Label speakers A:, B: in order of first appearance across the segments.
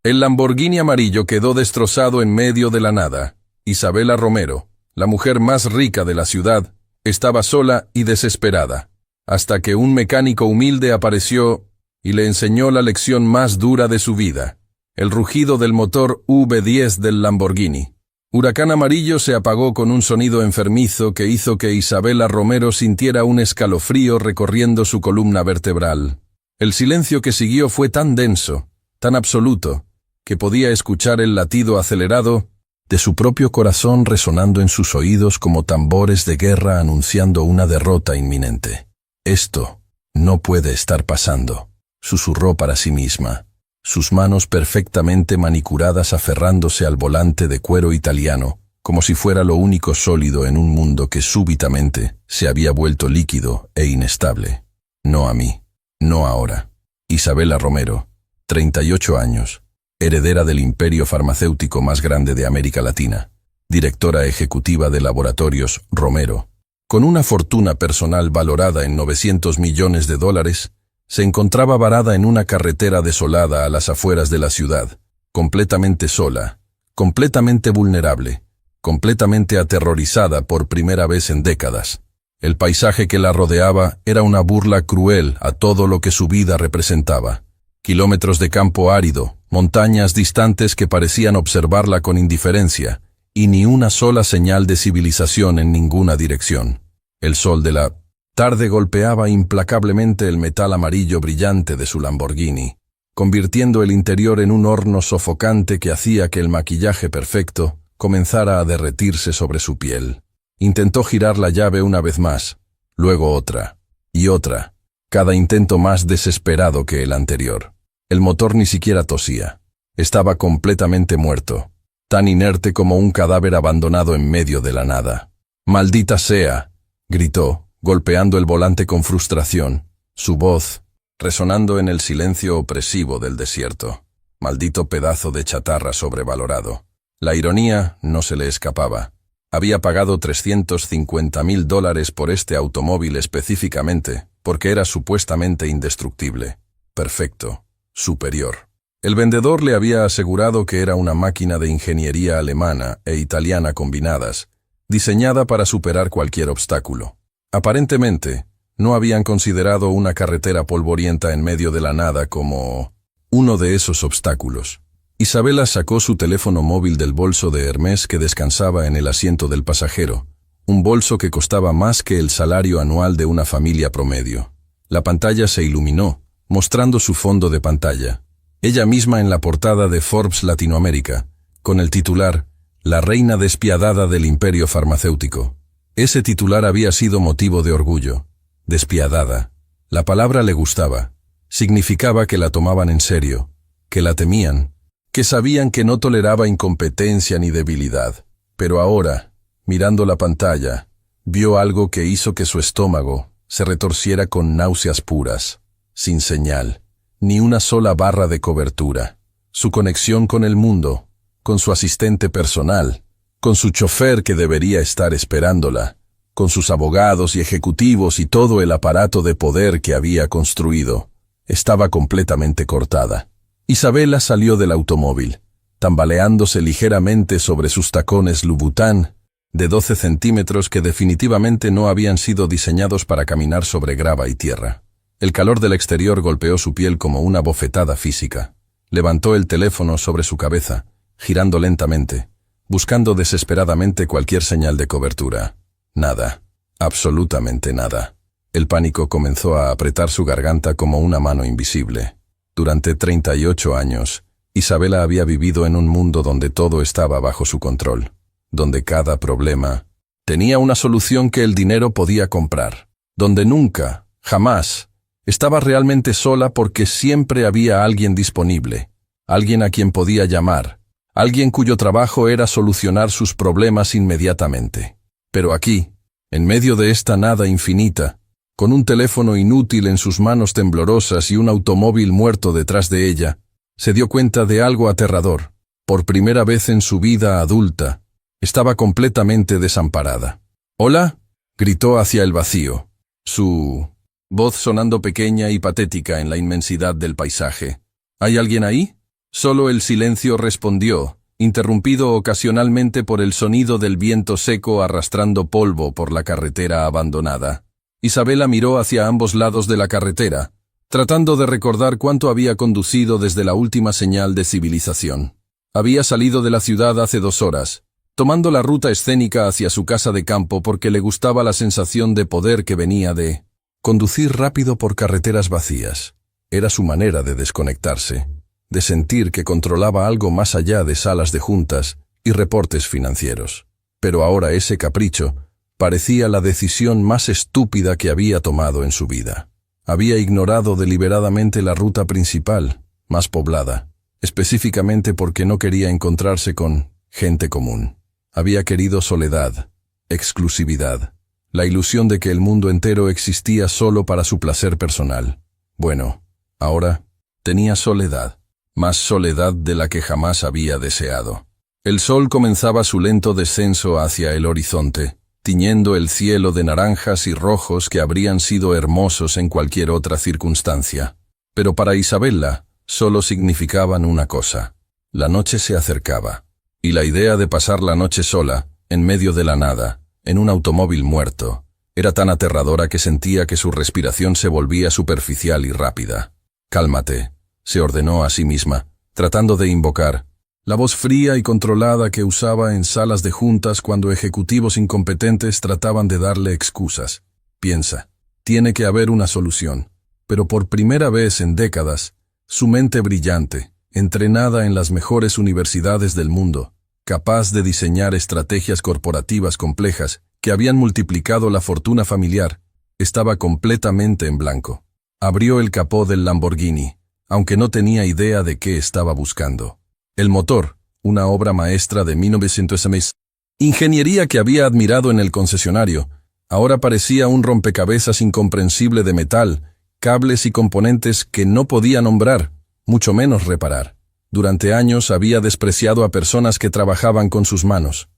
A: El Lamborghini amarillo quedó destrozado en medio de la nada. Isabela Romero, la mujer más rica de la ciudad, estaba sola y desesperada, hasta que un mecánico humilde apareció y le enseñó la lección más dura de su vida: el rugido del motor V10 del Lamborghini. Huracán Amarillo se apagó con un sonido enfermizo que hizo que Isabela Romero sintiera un escalofrío recorriendo su columna vertebral. El silencio que siguió fue tan denso, tan absoluto, que podía escuchar el latido acelerado de su propio corazón resonando en sus oídos como tambores de guerra anunciando una derrota inminente. «Esto no puede estar pasando», susurró para sí misma, sus manos perfectamente manicuradas aferrándose al volante de cuero italiano, como si fuera lo único sólido en un mundo que súbitamente se había vuelto líquido e inestable. «No a mí, no ahora». Isabela Romero, 38 años, heredera del imperio farmacéutico más grande de América Latina, directora ejecutiva de Laboratorios Romero, con una fortuna personal valorada en $900 millones, se encontraba varada en una carretera desolada a las afueras de la ciudad, completamente sola, completamente vulnerable, completamente aterrorizada por primera vez en décadas. El paisaje que la rodeaba era una burla cruel a todo lo que su vida representaba. Kilómetros de campo árido, montañas distantes que parecían observarla con indiferencia, y ni una sola señal de civilización en ninguna dirección. El sol de la tarde golpeaba implacablemente el metal amarillo brillante de su Lamborghini, convirtiendo el interior en un horno sofocante que hacía que el maquillaje perfecto comenzara a derretirse sobre su piel. Intentó girar la llave una vez más, luego otra, y otra, cada intento más desesperado que el anterior. El motor ni siquiera tosía. Estaba completamente muerto, tan inerte como un cadáver abandonado en medio de la nada. «¡Maldita sea!», gritó, golpeando el volante con frustración, su voz resonando en el silencio opresivo del desierto. «Maldito pedazo de chatarra sobrevalorado». La ironía no se le escapaba. Había pagado $350.000 por este automóvil específicamente, porque era supuestamente indestructible, perfecto, superior. El vendedor le había asegurado que era una máquina de ingeniería alemana e italiana combinadas, diseñada para superar cualquier obstáculo. Aparentemente, no habían considerado una carretera polvorienta en medio de la nada como uno de esos obstáculos. Isabela sacó su teléfono móvil del bolso de Hermès que descansaba en el asiento del pasajero, un bolso que costaba más que el salario anual de una familia promedio. La pantalla se iluminó, mostrando su fondo de pantalla, ella misma en la portada de Forbes Latinoamérica, con el titular «La reina despiadada del imperio farmacéutico». Ese titular había sido motivo de orgullo. Despiadada. La palabra le gustaba. Significaba que la tomaban en serio, que la temían, que sabían que no toleraba incompetencia ni debilidad. Pero ahora, mirando la pantalla, vio algo que hizo que su estómago se retorciera con náuseas puras, sin señal, ni una sola barra de cobertura. Su conexión con el mundo, con su asistente personal, con su chofer que debería estar esperándola, con sus abogados y ejecutivos y todo el aparato de poder que había construido, estaba completamente cortada. Isabela salió del automóvil, tambaleándose ligeramente sobre sus tacones Louboutin de 12 centímetros que definitivamente no habían sido diseñados para caminar sobre grava y tierra. El calor del exterior golpeó su piel como una bofetada física. Levantó el teléfono sobre su cabeza, girando lentamente, buscando desesperadamente cualquier señal de cobertura. Nada, absolutamente nada. El pánico comenzó a apretar su garganta como una mano invisible. Durante 38 años, Isabela había vivido en un mundo donde todo estaba bajo su control, donde cada problema tenía una solución que el dinero podía comprar, donde nunca, jamás, estaba realmente sola porque siempre había alguien disponible, alguien a quien podía llamar, alguien cuyo trabajo era solucionar sus problemas inmediatamente. Pero aquí, en medio de esta nada infinita, con un teléfono inútil en sus manos temblorosas y un automóvil muerto detrás de ella, se dio cuenta de algo aterrador. Por primera vez en su vida adulta, estaba completamente desamparada. «¿Hola?», gritó hacia el vacío, su voz sonando pequeña y patética en la inmensidad del paisaje. «¿Hay alguien ahí?». Solo el silencio respondió, interrumpido ocasionalmente por el sonido del viento seco arrastrando polvo por la carretera abandonada. Isabela miró hacia ambos lados de la carretera, tratando de recordar cuánto había conducido desde la última señal de civilización. Había salido de la ciudad hace 2 horas, tomando la ruta escénica hacia su casa de campo porque le gustaba la sensación de poder que venía de conducir rápido por carreteras vacías. Era su manera de desconectarse, de sentir que controlaba algo más allá de salas de juntas y reportes financieros. Pero ahora ese capricho parecía la decisión más estúpida que había tomado en su vida. Había ignorado deliberadamente la ruta principal, más poblada, específicamente porque no quería encontrarse con gente común. Había querido soledad, exclusividad, la ilusión de que el mundo entero existía solo para su placer personal. Bueno, ahora tenía soledad, más soledad de la que jamás había deseado. El sol comenzaba su lento descenso hacia el horizonte, tiñendo el cielo de naranjas y rojos que habrían sido hermosos en cualquier otra circunstancia. Pero para Isabela solo significaban una cosa: la noche se acercaba, y la idea de pasar la noche sola, en medio de la nada, en un automóvil muerto, era tan aterradora que sentía que su respiración se volvía superficial y rápida. «Cálmate», se ordenó a sí misma, tratando de invocar la voz fría y controlada que usaba en salas de juntas cuando ejecutivos incompetentes trataban de darle excusas. «Piensa, tiene que haber una solución». Pero por primera vez en décadas, su mente brillante, entrenada en las mejores universidades del mundo, capaz de diseñar estrategias corporativas complejas que habían multiplicado la fortuna familiar, estaba completamente en blanco. Abrió el capó del Lamborghini, aunque no tenía idea de qué estaba buscando. El motor, una obra maestra de 1906, ingeniería que había admirado en el concesionario, ahora parecía un rompecabezas incomprensible de metal, cables y componentes que no podía nombrar, mucho menos reparar. Durante años había despreciado a personas que trabajaban con sus manos.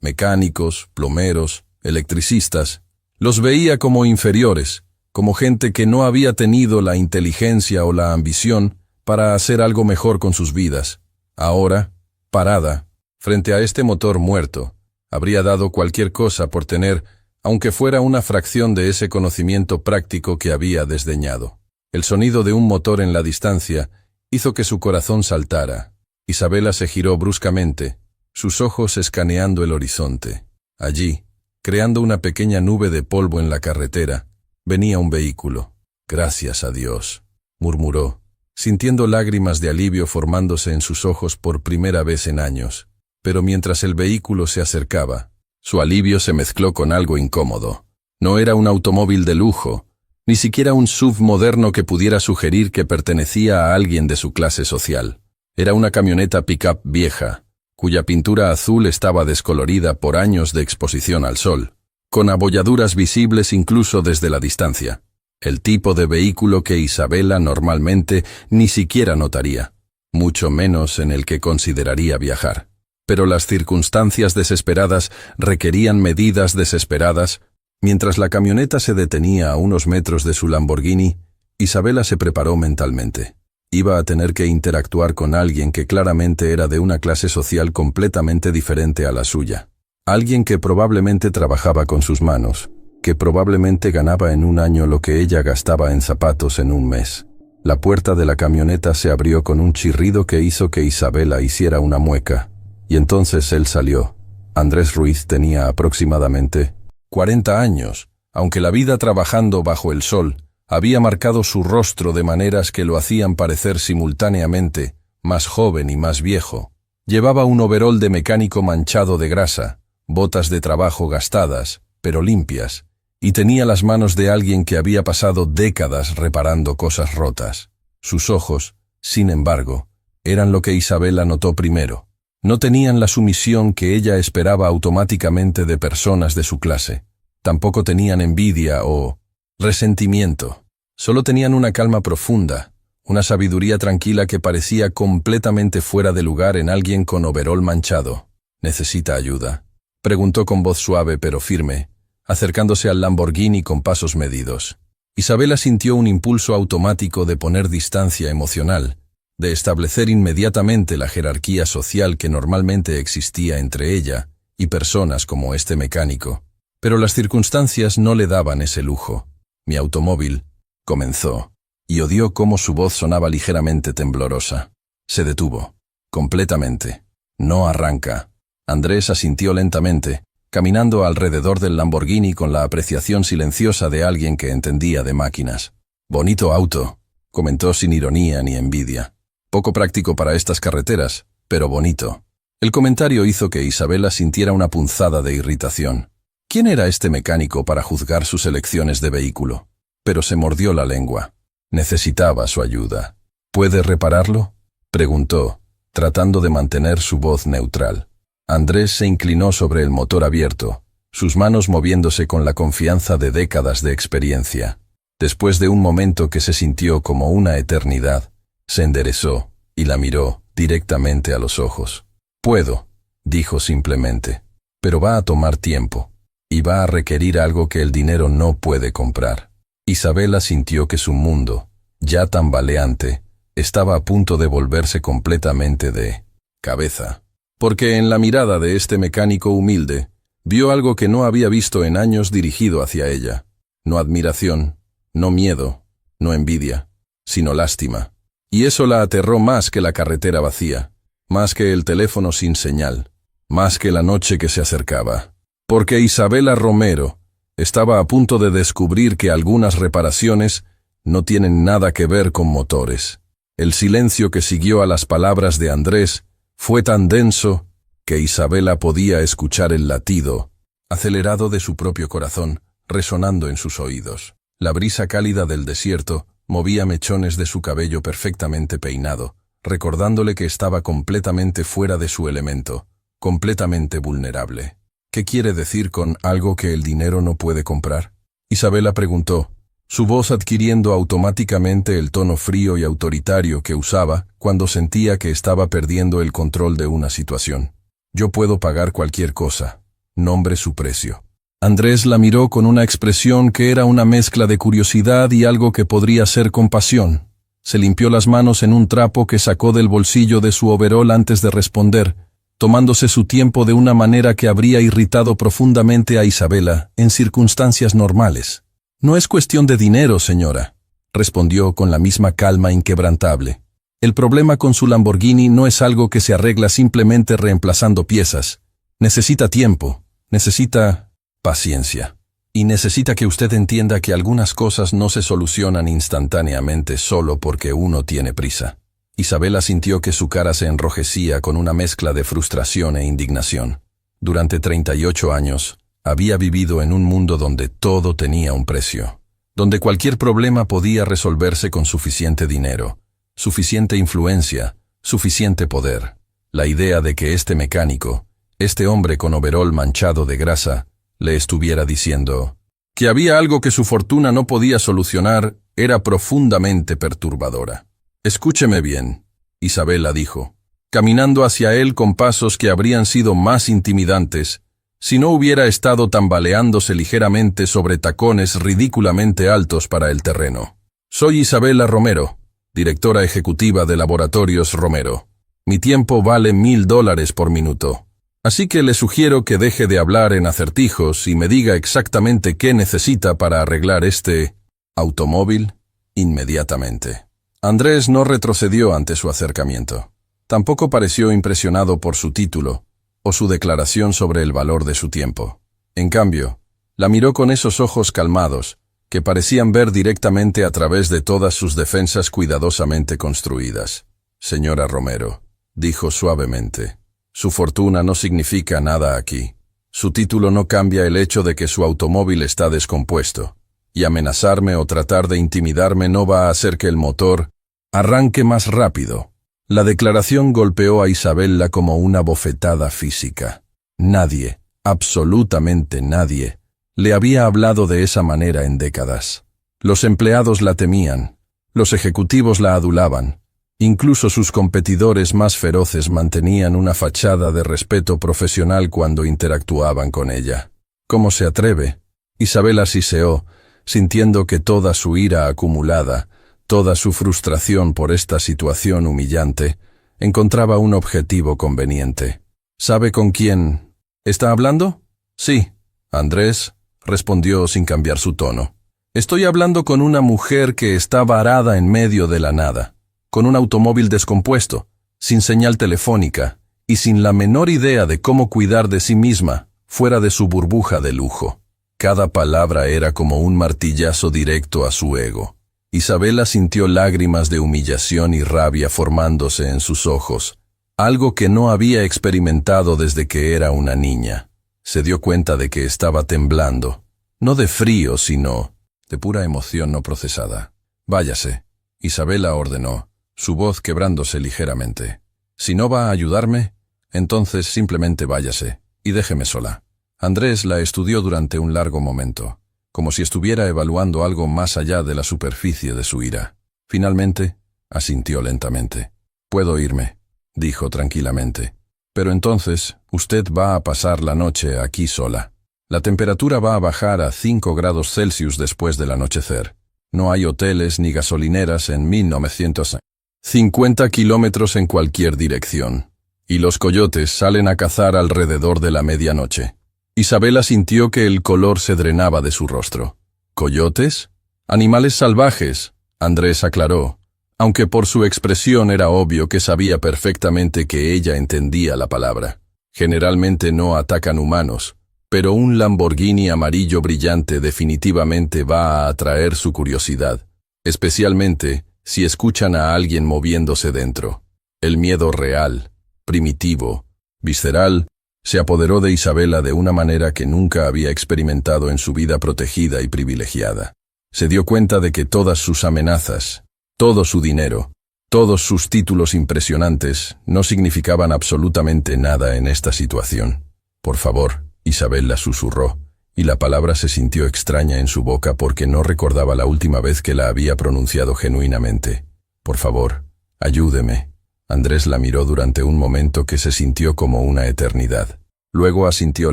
A: Mecánicos, plomeros, electricistas. Los veía como inferiores, como gente que no había tenido la inteligencia o la ambición para hacer algo mejor con sus vidas. Ahora, parada, frente a este motor muerto, habría dado cualquier cosa por tener, aunque fuera una fracción de ese conocimiento práctico que había desdeñado. El sonido de un motor en la distancia hizo que su corazón saltara. Isabela se giró bruscamente, sus ojos escaneando el horizonte. Allí, creando una pequeña nube de polvo en la carretera, venía un vehículo. «Gracias a Dios», murmuró, sintiendo lágrimas de alivio formándose en sus ojos por primera vez en años. Pero mientras el vehículo se acercaba, su alivio se mezcló con algo incómodo. No era un automóvil de lujo, ni siquiera un SUV moderno que pudiera sugerir que pertenecía a alguien de su clase social. Era una camioneta pick-up vieja, cuya pintura azul estaba descolorida por años de exposición al sol, con abolladuras visibles incluso desde la distancia. El tipo de vehículo que Isabela normalmente ni siquiera notaría, mucho menos en el que consideraría viajar. Pero las circunstancias desesperadas requerían medidas desesperadas. Mientras la camioneta se detenía a unos metros de su Lamborghini, Isabela se preparó mentalmente. Iba a tener que interactuar con alguien que claramente era de una clase social completamente diferente a la suya. Alguien que probablemente trabajaba con sus manos, que probablemente ganaba en un año lo que ella gastaba en zapatos en un mes. La puerta de la camioneta se abrió con un chirrido que hizo que Isabela hiciera una mueca. Y entonces él salió. Andrés Ruiz tenía aproximadamente 40 años, aunque la vida trabajando bajo el sol había marcado su rostro de maneras que lo hacían parecer simultáneamente más joven y más viejo. Llevaba un overol de mecánico manchado de grasa, botas de trabajo gastadas, pero limpias, y tenía las manos de alguien que había pasado décadas reparando cosas rotas. Sus ojos, sin embargo, eran lo que Isabela notó primero. No tenían la sumisión que ella esperaba automáticamente de personas de su clase. Tampoco tenían envidia o resentimiento. Solo tenían una calma profunda, una sabiduría tranquila que parecía completamente fuera de lugar en alguien con overol manchado. «¿Necesita ayuda?», preguntó con voz suave pero firme, acercándose al Lamborghini con pasos medidos. Isabela sintió un impulso automático de poner distancia emocional, de establecer inmediatamente la jerarquía social que normalmente existía entre ella y personas como este mecánico. Pero las circunstancias no le daban ese lujo. Mi automóvil, comenzó, y odió cómo su voz sonaba ligeramente temblorosa. Se detuvo. Completamente. No arranca. Andrés asintió lentamente, caminando alrededor del Lamborghini con la apreciación silenciosa de alguien que entendía de máquinas. Bonito auto, comentó sin ironía ni envidia. Poco práctico para estas carreteras, pero bonito. El comentario hizo que Isabela sintiera una punzada de irritación. ¿Quién era este mecánico para juzgar sus elecciones de vehículo? Pero se mordió la lengua. Necesitaba su ayuda. ¿Puede repararlo?, preguntó, tratando de mantener su voz neutral. Andrés se inclinó sobre el motor abierto, sus manos moviéndose con la confianza de décadas de experiencia. Después de un momento que se sintió como una eternidad, se enderezó y la miró directamente a los ojos. «Puedo», dijo simplemente, «pero va a tomar tiempo, y va a requerir algo que el dinero no puede comprar». Isabela sintió que su mundo, ya tambaleante, estaba a punto de volverse completamente de cabeza. Porque en la mirada de este mecánico humilde, vio algo que no había visto en años dirigido hacia ella. No admiración, no miedo, no envidia, sino lástima. Y eso la aterró más que la carretera vacía, más que el teléfono sin señal, más que la noche que se acercaba. Porque Isabela Romero estaba a punto de descubrir que algunas reparaciones no tienen nada que ver con motores. El silencio que siguió a las palabras de Andrés fue tan denso que Isabela podía escuchar el latido acelerado de su propio corazón resonando en sus oídos. La brisa cálida del desierto movía mechones de su cabello perfectamente peinado, recordándole que estaba completamente fuera de su elemento, completamente vulnerable. ¿Qué quiere decir con algo que el dinero no puede comprar?, Isabela preguntó, su voz adquiriendo automáticamente el tono frío y autoritario que usaba cuando sentía que estaba perdiendo el control de una situación. «Yo puedo pagar cualquier cosa. Nombre su precio». Andrés la miró con una expresión que era una mezcla de curiosidad y algo que podría ser compasión. Se limpió las manos en un trapo que sacó del bolsillo de su overol antes de responder, tomándose su tiempo de una manera que habría irritado profundamente a Isabela en circunstancias normales. «No es cuestión de dinero, señora», respondió con la misma calma inquebrantable. «El problema con su Lamborghini no es algo que se arregla simplemente reemplazando piezas. Necesita tiempo, necesita paciencia. Y necesita que usted entienda que algunas cosas no se solucionan instantáneamente solo porque uno tiene prisa». Isabela sintió que su cara se enrojecía con una mezcla de frustración e indignación. Durante 38 años, había vivido en un mundo donde todo tenía un precio, donde cualquier problema podía resolverse con suficiente dinero, suficiente influencia, suficiente poder. La idea de que este mecánico, este hombre con overol manchado de grasa, le estuviera diciendo que había algo que su fortuna no podía solucionar era profundamente perturbadora. «Escúcheme bien», Isabela dijo, caminando hacia él con pasos que habrían sido más intimidantes si no hubiera estado tambaleándose ligeramente sobre tacones ridículamente altos para el terreno. «Soy Isabela Romero, directora ejecutiva de Laboratorios Romero. Mi tiempo vale $1000 por minuto. Así que le sugiero que deje de hablar en acertijos y me diga exactamente qué necesita para arreglar este automóvil inmediatamente». Andrés no retrocedió ante su acercamiento. Tampoco pareció impresionado por su título o su declaración sobre el valor de su tiempo. En cambio, la miró con esos ojos calmados, que parecían ver directamente a través de todas sus defensas cuidadosamente construidas. «Señora Romero», dijo suavemente, «su fortuna no significa nada aquí. Su título no cambia el hecho de que su automóvil está descompuesto, y amenazarme o tratar de intimidarme no va a hacer que el motor arranque más rápido». La declaración golpeó a Isabela como una bofetada física. Nadie, absolutamente nadie, le había hablado de esa manera en décadas. Los empleados la temían, los ejecutivos la adulaban, incluso sus competidores más feroces mantenían una fachada de respeto profesional cuando interactuaban con ella. «¿Cómo se atreve?», Isabela siseó, sintiendo que toda su ira acumulada, toda su frustración por esta situación humillante, encontraba un objetivo conveniente. ¿Sabe con quién está hablando? Sí, Andrés respondió sin cambiar su tono. Estoy hablando con una mujer que está varada en medio de la nada, con un automóvil descompuesto, sin señal telefónica y sin la menor idea de cómo cuidar de sí misma fuera de su burbuja de lujo. Cada palabra era como un martillazo directo a su ego. Isabela sintió lágrimas de humillación y rabia formándose en sus ojos, algo que no había experimentado desde que era una niña. Se dio cuenta de que estaba temblando, no de frío, sino de pura emoción no procesada. Váyase, Isabela ordenó, su voz quebrándose ligeramente. Si no va a ayudarme, entonces simplemente váyase y déjeme sola. Andrés la estudió durante un largo momento, como si estuviera evaluando algo más allá de la superficie de su ira. Finalmente, asintió lentamente. Puedo irme, dijo tranquilamente. Pero entonces, usted va a pasar la noche aquí sola. La temperatura va a bajar a 5 grados Celsius después del anochecer. No hay hoteles ni gasolineras en 1950 kilómetros en cualquier dirección. Y los coyotes salen a cazar alrededor de la medianoche. Isabela sintió que el color se drenaba de su rostro. ¿Coyotes? Animales salvajes, Andrés aclaró, aunque por su expresión era obvio que sabía perfectamente que ella entendía la palabra. Generalmente no atacan humanos, pero un Lamborghini amarillo brillante definitivamente va a atraer su curiosidad, especialmente si escuchan a alguien moviéndose dentro. El miedo real, primitivo, visceral, se apoderó de Isabela de una manera que nunca había experimentado en su vida protegida y privilegiada. Se dio cuenta de que todas sus amenazas, todo su dinero, todos sus títulos impresionantes no significaban absolutamente nada en esta situación. Por favor, Isabela susurró, y la palabra se sintió extraña en su boca porque no recordaba la última vez que la había pronunciado genuinamente. Por favor, ayúdeme. Andrés la miró durante un momento que se sintió como una eternidad. Luego asintió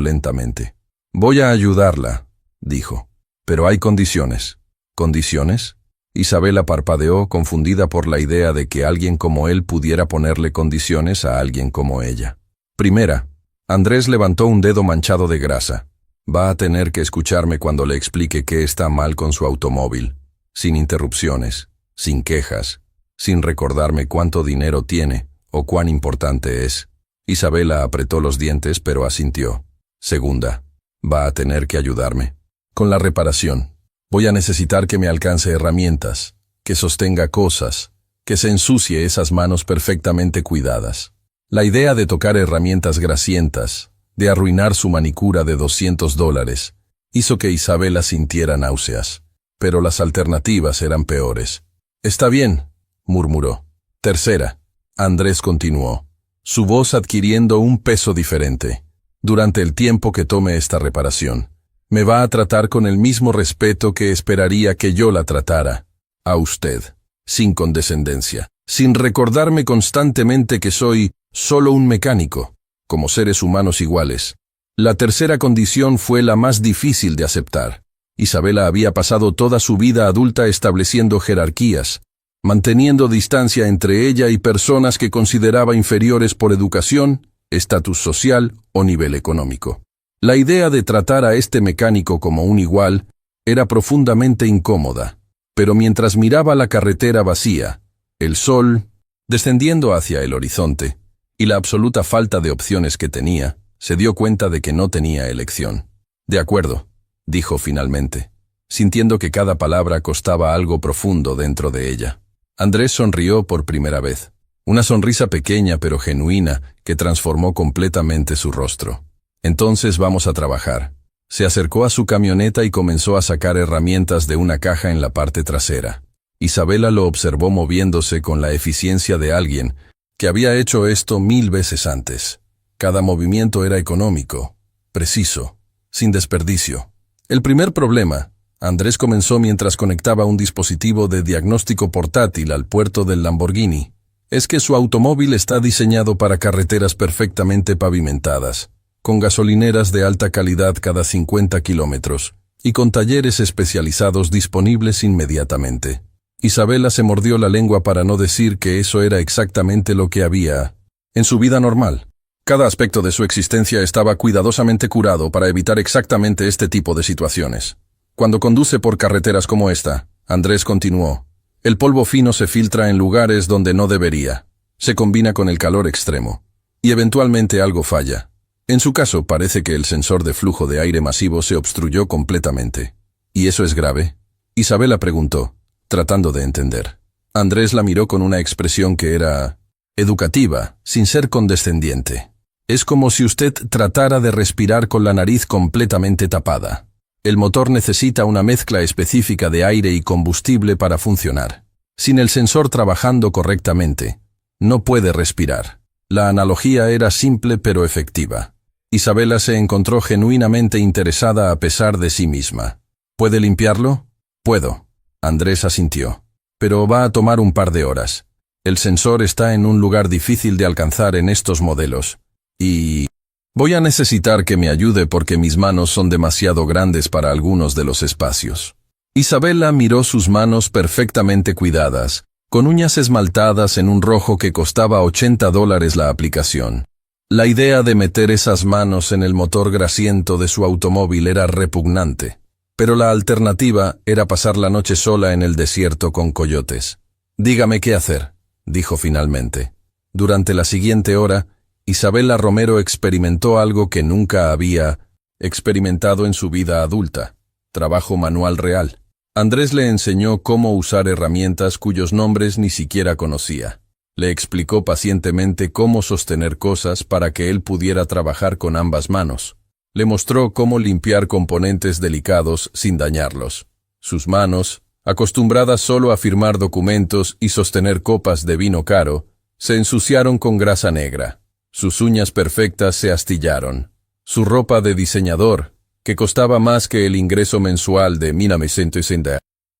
A: lentamente. Voy a ayudarla, dijo. Pero hay condiciones. ¿Condiciones? Isabela parpadeó, confundida por la idea de que alguien como él pudiera ponerle condiciones a alguien como ella. Primera, Andrés levantó un dedo manchado de grasa. Va a tener que escucharme cuando le explique qué está mal con su automóvil. Sin interrupciones, sin quejas, sin recordarme cuánto dinero tiene o cuán importante es. Isabela apretó los dientes pero asintió. Segunda, va a tener que ayudarme. Con la reparación. Voy a necesitar que me alcance herramientas, que sostenga cosas, que se ensucie esas manos perfectamente cuidadas. La idea de tocar herramientas grasientas, de arruinar su manicura de $200, hizo que Isabela sintiera náuseas. Pero las alternativas eran peores. Está bien, murmuró. Tercera, Andrés continuó, su voz adquiriendo un peso diferente. Durante el tiempo que tome esta reparación, me va a tratar con el mismo respeto que esperaría que yo la tratara. A usted, sin condescendencia, sin recordarme constantemente que soy solo un mecánico, como seres humanos iguales. La tercera condición fue la más difícil de aceptar. Isabela había pasado toda su vida adulta estableciendo jerarquías, manteniendo distancia entre ella y personas que consideraba inferiores por educación, estatus social o nivel económico. La idea de tratar a este mecánico como un igual era profundamente incómoda, pero mientras miraba la carretera vacía, el sol descendiendo hacia el horizonte, y la absoluta falta de opciones que tenía, se dio cuenta de que no tenía elección. De acuerdo, dijo finalmente, sintiendo que cada palabra costaba algo profundo dentro de ella. Andrés sonrió por primera vez, una sonrisa pequeña pero genuina que transformó completamente su rostro. Entonces vamos a trabajar. Se acercó a su camioneta y comenzó a sacar herramientas de una caja en la parte trasera. Isabela lo observó moviéndose con la eficiencia de alguien que había hecho esto 1000 veces antes. Cada movimiento era económico, preciso, sin desperdicio. El primer problema, Andrés comenzó mientras conectaba un dispositivo de diagnóstico portátil al puerto del Lamborghini, es que su automóvil está diseñado para carreteras perfectamente pavimentadas, con gasolineras de alta calidad cada 50 kilómetros, y con talleres especializados disponibles inmediatamente. Isabela se mordió la lengua para no decir que eso era exactamente lo que había en su vida normal. Cada aspecto de su existencia estaba cuidadosamente curado para evitar exactamente este tipo de situaciones. Cuando conduce por carreteras como esta, Andrés continuó, el polvo fino se filtra en lugares donde no debería. Se combina con el calor extremo. Y eventualmente algo falla. En su caso, parece que el sensor de flujo de aire masivo se obstruyó completamente. ¿Y eso es grave? Isabela preguntó, tratando de entender. Andrés la miró con una expresión que era educativa, sin ser condescendiente. Es como si usted tratara de respirar con la nariz completamente tapada. El motor necesita una mezcla específica de aire y combustible para funcionar. Sin el sensor trabajando correctamente, no puede respirar. La analogía era simple pero efectiva. Isabela se encontró genuinamente interesada a pesar de sí misma. ¿Puede limpiarlo? Puedo. Andrés asintió. Pero va a tomar un par de horas. El sensor está en un lugar difícil de alcanzar en estos modelos. Y voy a necesitar que me ayude porque mis manos son demasiado grandes para algunos de los espacios. Isabela miró sus manos perfectamente cuidadas, con uñas esmaltadas en un rojo que costaba $80 la aplicación. La idea de meter esas manos en el motor grasiento de su automóvil era repugnante, pero la alternativa era pasar la noche sola en el desierto con coyotes. Dígame qué hacer, dijo finalmente. Durante la siguiente hora, Isabela Romero experimentó algo que nunca había experimentado en su vida adulta: trabajo manual real. Andrés le enseñó cómo usar herramientas cuyos nombres ni siquiera conocía. Le explicó pacientemente cómo sostener cosas para que él pudiera trabajar con ambas manos. Le mostró cómo limpiar componentes delicados sin dañarlos. Sus manos, acostumbradas solo a firmar documentos y sostener copas de vino caro, se ensuciaron con grasa negra. Sus uñas perfectas se astillaron. Su ropa de diseñador, que costaba más que el ingreso mensual de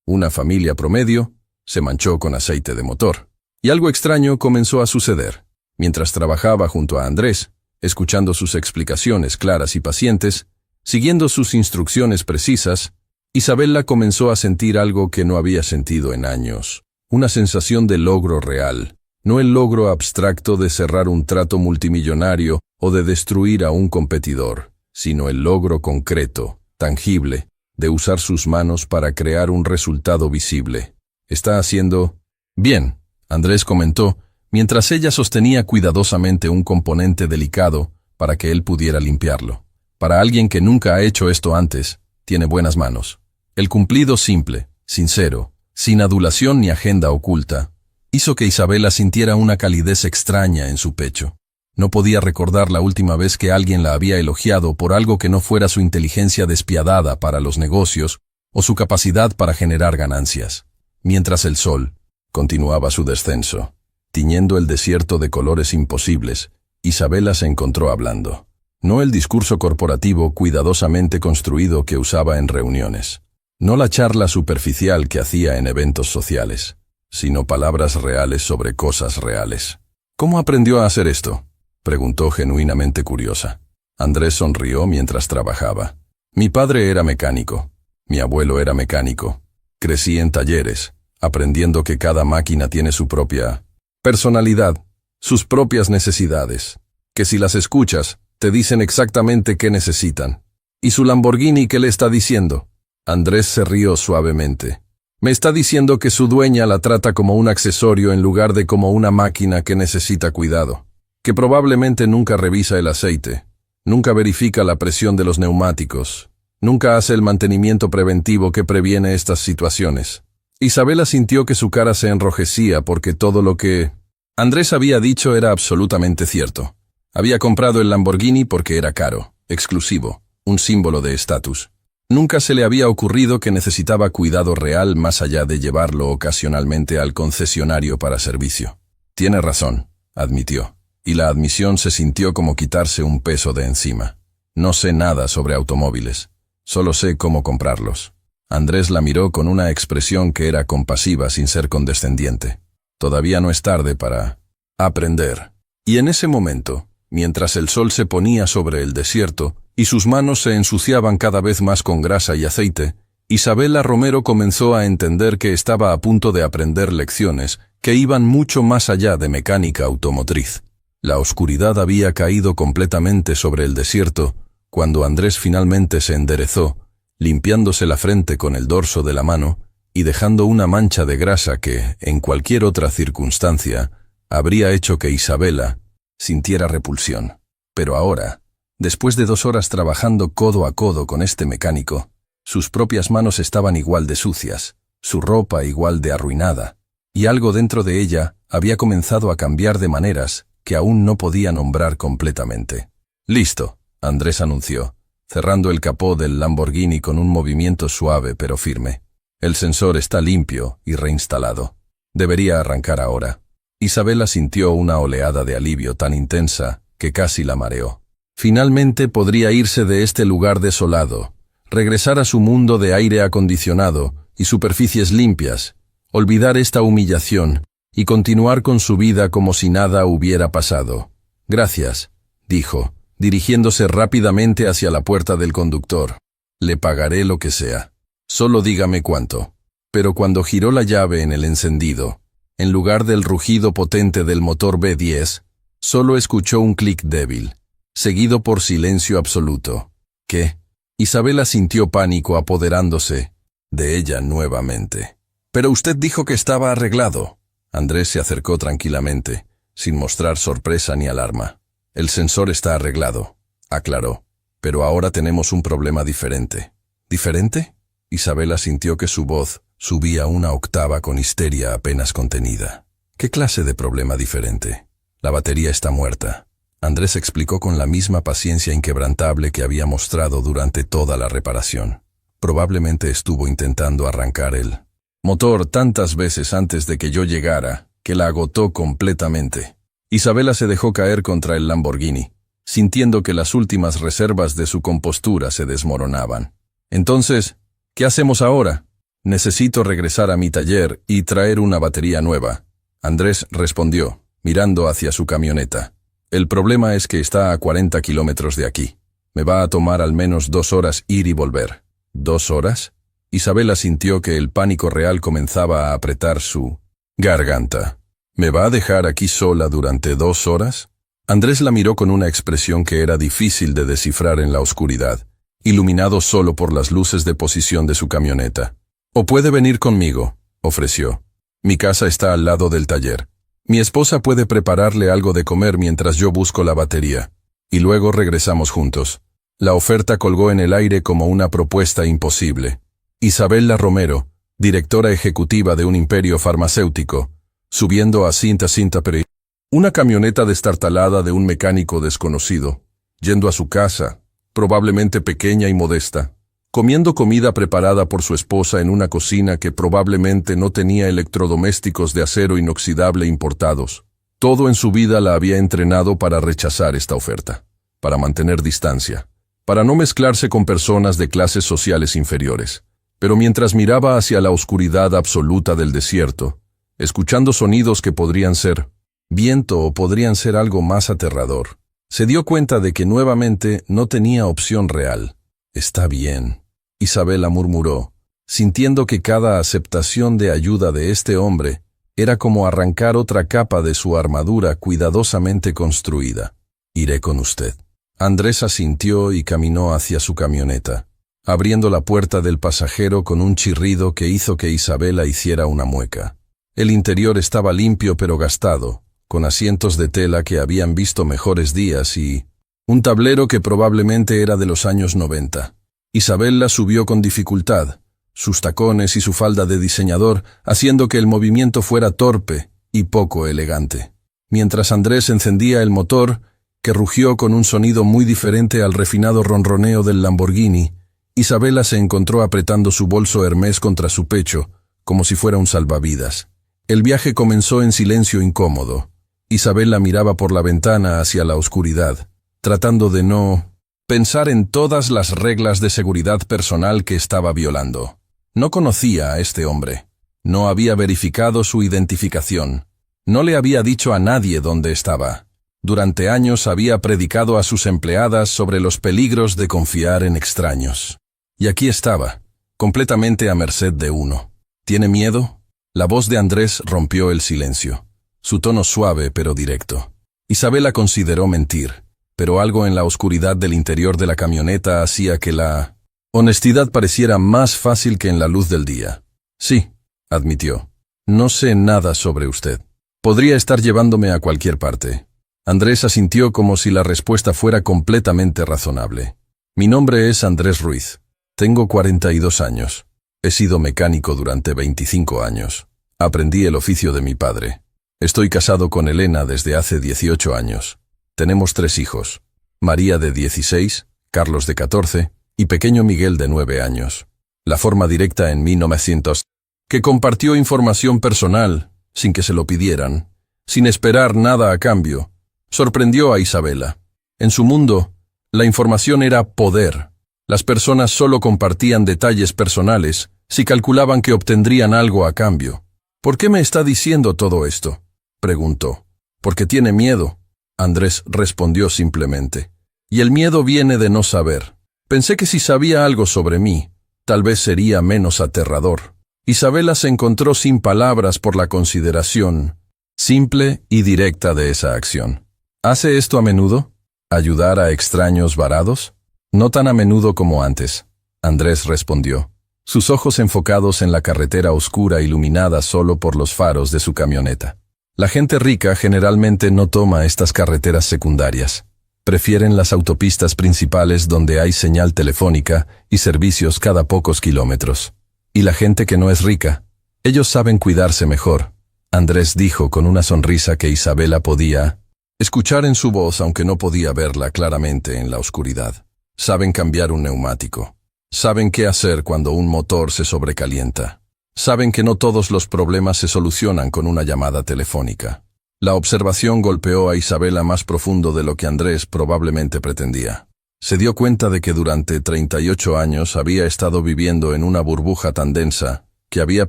A: una familia promedio, se manchó con aceite de motor. Y algo extraño comenzó a suceder. Mientras trabajaba junto a Andrés, escuchando sus explicaciones claras y pacientes, siguiendo sus instrucciones precisas, Isabela comenzó a sentir algo que no había sentido en años. Una sensación de logro real. No el logro abstracto de cerrar un trato multimillonario o de destruir a un competidor, sino el logro concreto, tangible, de usar sus manos para crear un resultado visible. Está haciendo bien, Andrés comentó, mientras ella sostenía cuidadosamente un componente delicado para que él pudiera limpiarlo. Para alguien que nunca ha hecho esto antes, tiene buenas manos. El cumplido simple, sincero, sin adulación ni agenda oculta, hizo que Isabela sintiera una calidez extraña en su pecho. No podía recordar la última vez que alguien la había elogiado por algo que no fuera su inteligencia despiadada para los negocios o su capacidad para generar ganancias. Mientras el sol continuaba su descenso, tiñendo el desierto de colores imposibles, Isabela se encontró hablando. No el discurso corporativo cuidadosamente construido que usaba en reuniones. No la charla superficial que hacía en eventos sociales, sino palabras reales sobre cosas reales. ¿Cómo aprendió a hacer esto?, preguntó genuinamente curiosa. Andrés sonrió mientras trabajaba. Mi padre era mecánico. Mi abuelo era mecánico. Crecí en talleres, aprendiendo que cada máquina tiene su propia personalidad, sus propias necesidades, que si las escuchas, te dicen exactamente qué necesitan. ¿Y su Lamborghini qué le está diciendo? Andrés se rió suavemente. Me está diciendo que su dueña la trata como un accesorio en lugar de como una máquina que necesita cuidado. Que probablemente nunca revisa el aceite, nunca verifica la presión de los neumáticos, nunca hace el mantenimiento preventivo que previene estas situaciones. Isabela sintió que su cara se enrojecía porque todo lo que Andrés había dicho era absolutamente cierto. Había comprado el Lamborghini porque era caro, exclusivo, un símbolo de estatus. Nunca se le había ocurrido que necesitaba cuidado real más allá de llevarlo ocasionalmente al concesionario para servicio. Tiene razón, admitió. Y la admisión se sintió como quitarse un peso de encima. No sé nada sobre automóviles. Solo sé cómo comprarlos. Andrés la miró con una expresión que era compasiva sin ser condescendiente. Todavía no es tarde para aprender. Y en ese momento, mientras el sol se ponía sobre el desierto, y sus manos se ensuciaban cada vez más con grasa y aceite, Isabela Romero comenzó a entender que estaba a punto de aprender lecciones que iban mucho más allá de mecánica automotriz. La oscuridad había caído completamente sobre el desierto cuando Andrés finalmente se enderezó, limpiándose la frente con el dorso de la mano y dejando una mancha de grasa que, en cualquier otra circunstancia, habría hecho que Isabela sintiera repulsión. Pero ahora, después de 2 horas trabajando codo a codo con este mecánico, sus propias manos estaban igual de sucias, su ropa igual de arruinada, y algo dentro de ella había comenzado a cambiar de maneras que aún no podía nombrar completamente. «Listo», Andrés anunció, cerrando el capó del Lamborghini con un movimiento suave pero firme. «El sensor está limpio y reinstalado. Debería arrancar ahora». Isabela sintió una oleada de alivio tan intensa que casi la mareó. Finalmente podría irse de este lugar desolado, regresar a su mundo de aire acondicionado y superficies limpias, olvidar esta humillación y continuar con su vida como si nada hubiera pasado. «Gracias», dijo, dirigiéndose rápidamente hacia la puerta del conductor. «Le pagaré lo que sea. Solo dígame cuánto». Pero cuando giró la llave en el encendido, en lugar del rugido potente del motor V10, solo escuchó un clic débil, seguido por silencio absoluto. ¿Qué? Isabela sintió pánico apoderándose de ella nuevamente. «Pero usted dijo que estaba arreglado». Andrés se acercó tranquilamente, sin mostrar sorpresa ni alarma. «El sensor está arreglado», aclaró. «Pero ahora tenemos un problema diferente». ¿Diferente? Isabela sintió que su voz subía una octava con histeria apenas contenida. ¿Qué clase de problema diferente? «La batería está muerta», Andrés explicó con la misma paciencia inquebrantable que había mostrado durante toda la reparación. Probablemente estuvo intentando arrancar el motor tantas veces antes de que yo llegara, que la agotó completamente. Isabela se dejó caer contra el Lamborghini, sintiendo que las últimas reservas de su compostura se desmoronaban. «Entonces, ¿qué hacemos ahora?» «Necesito regresar a mi taller y traer una batería nueva», Andrés respondió, mirando hacia su camioneta. «El problema es que está a 40 kilómetros de aquí. Me va a tomar al menos 2 horas ir y volver». «¿2 horas?» Isabela sintió que el pánico real comenzaba a apretar su garganta. «¿Me va a dejar aquí sola durante 2 horas?» Andrés la miró con una expresión que era difícil de descifrar en la oscuridad, iluminado solo por las luces de posición de su camioneta. «O puede venir conmigo», ofreció. «Mi casa está al lado del taller. Mi esposa puede prepararle algo de comer mientras yo busco la batería. Y luego regresamos juntos». La oferta colgó en el aire como una propuesta imposible. Isabela Romero, directora ejecutiva de un imperio farmacéutico, subiendo a cinta Peri, una camioneta destartalada de un mecánico desconocido, yendo a su casa, probablemente pequeña y modesta, comiendo comida preparada por su esposa en una cocina que probablemente no tenía electrodomésticos de acero inoxidable importados. Todo en su vida la había entrenado para rechazar esta oferta, para mantener distancia, para no mezclarse con personas de clases sociales inferiores. Pero mientras miraba hacia la oscuridad absoluta del desierto, escuchando sonidos que podrían ser viento o podrían ser algo más aterrador, se dio cuenta de que nuevamente no tenía opción real. «Está bien», Isabela murmuró, sintiendo que cada aceptación de ayuda de este hombre era como arrancar otra capa de su armadura cuidadosamente construida. «Iré con usted». Andrés asintió y caminó hacia su camioneta, abriendo la puerta del pasajero con un chirrido que hizo que Isabela hiciera una mueca. El interior estaba limpio pero gastado, con asientos de tela que habían visto mejores días y un tablero que probablemente era de los años 90. Isabela subió con dificultad, sus tacones y su falda de diseñador haciendo que el movimiento fuera torpe y poco elegante. Mientras Andrés encendía el motor, que rugió con un sonido muy diferente al refinado ronroneo del Lamborghini, Isabela se encontró apretando su bolso Hermès contra su pecho, como si fuera un salvavidas. El viaje comenzó en silencio incómodo. Isabela miraba por la ventana hacia la oscuridad, tratando de no pensar en todas las reglas de seguridad personal que estaba violando. No conocía a este hombre. No había verificado su identificación. No le había dicho a nadie dónde estaba. Durante años había predicado a sus empleadas sobre los peligros de confiar en extraños. Y aquí estaba, completamente a merced de uno. ¿Tiene miedo? La voz de Andrés rompió el silencio. Su tono suave pero directo. Isabela consideró mentir, pero algo en la oscuridad del interior de la camioneta hacía que la honestidad pareciera más fácil que en la luz del día. Sí, admitió. No sé nada sobre usted. Podría estar llevándome a cualquier parte. Andrés asintió como si la respuesta fuera completamente razonable. Mi nombre es Andrés Ruiz. Tengo 42 años. He sido mecánico durante 25 años. Aprendí el oficio de mi padre. Estoy casado con Elena desde hace 18 años. Tenemos 3 hijos. María de 16, Carlos de 14 y pequeño Miguel de 9 años. La forma directa en 1900, que compartió información personal, sin que se lo pidieran, sin esperar nada a cambio, sorprendió a Isabela. En su mundo, la información era poder. Las personas solo compartían detalles personales si calculaban que obtendrían algo a cambio. ¿Por qué me está diciendo todo esto?, preguntó. Porque tiene miedo, Andrés respondió simplemente. Y el miedo viene de no saber. Pensé que si sabía algo sobre mí, tal vez sería menos aterrador. Isabela se encontró sin palabras por la consideración simple y directa de esa acción. ¿Hace esto a menudo? ¿Ayudar a extraños varados? No tan a menudo como antes, Andrés respondió, sus ojos enfocados en la carretera oscura iluminada solo por los faros de su camioneta. La gente rica generalmente no toma estas carreteras secundarias. Prefieren las autopistas principales donde hay señal telefónica y servicios cada pocos kilómetros. Y la gente que no es rica, ellos saben cuidarse mejor, Andrés dijo con una sonrisa que Isabela podía escuchar en su voz aunque no podía verla claramente en la oscuridad. Saben cambiar un neumático. Saben qué hacer cuando un motor se sobrecalienta. Saben que no todos los problemas se solucionan con una llamada telefónica. La observación golpeó a Isabela más profundo de lo que Andrés probablemente pretendía. Se dio cuenta de que durante 38 años había estado viviendo en una burbuja tan densa que había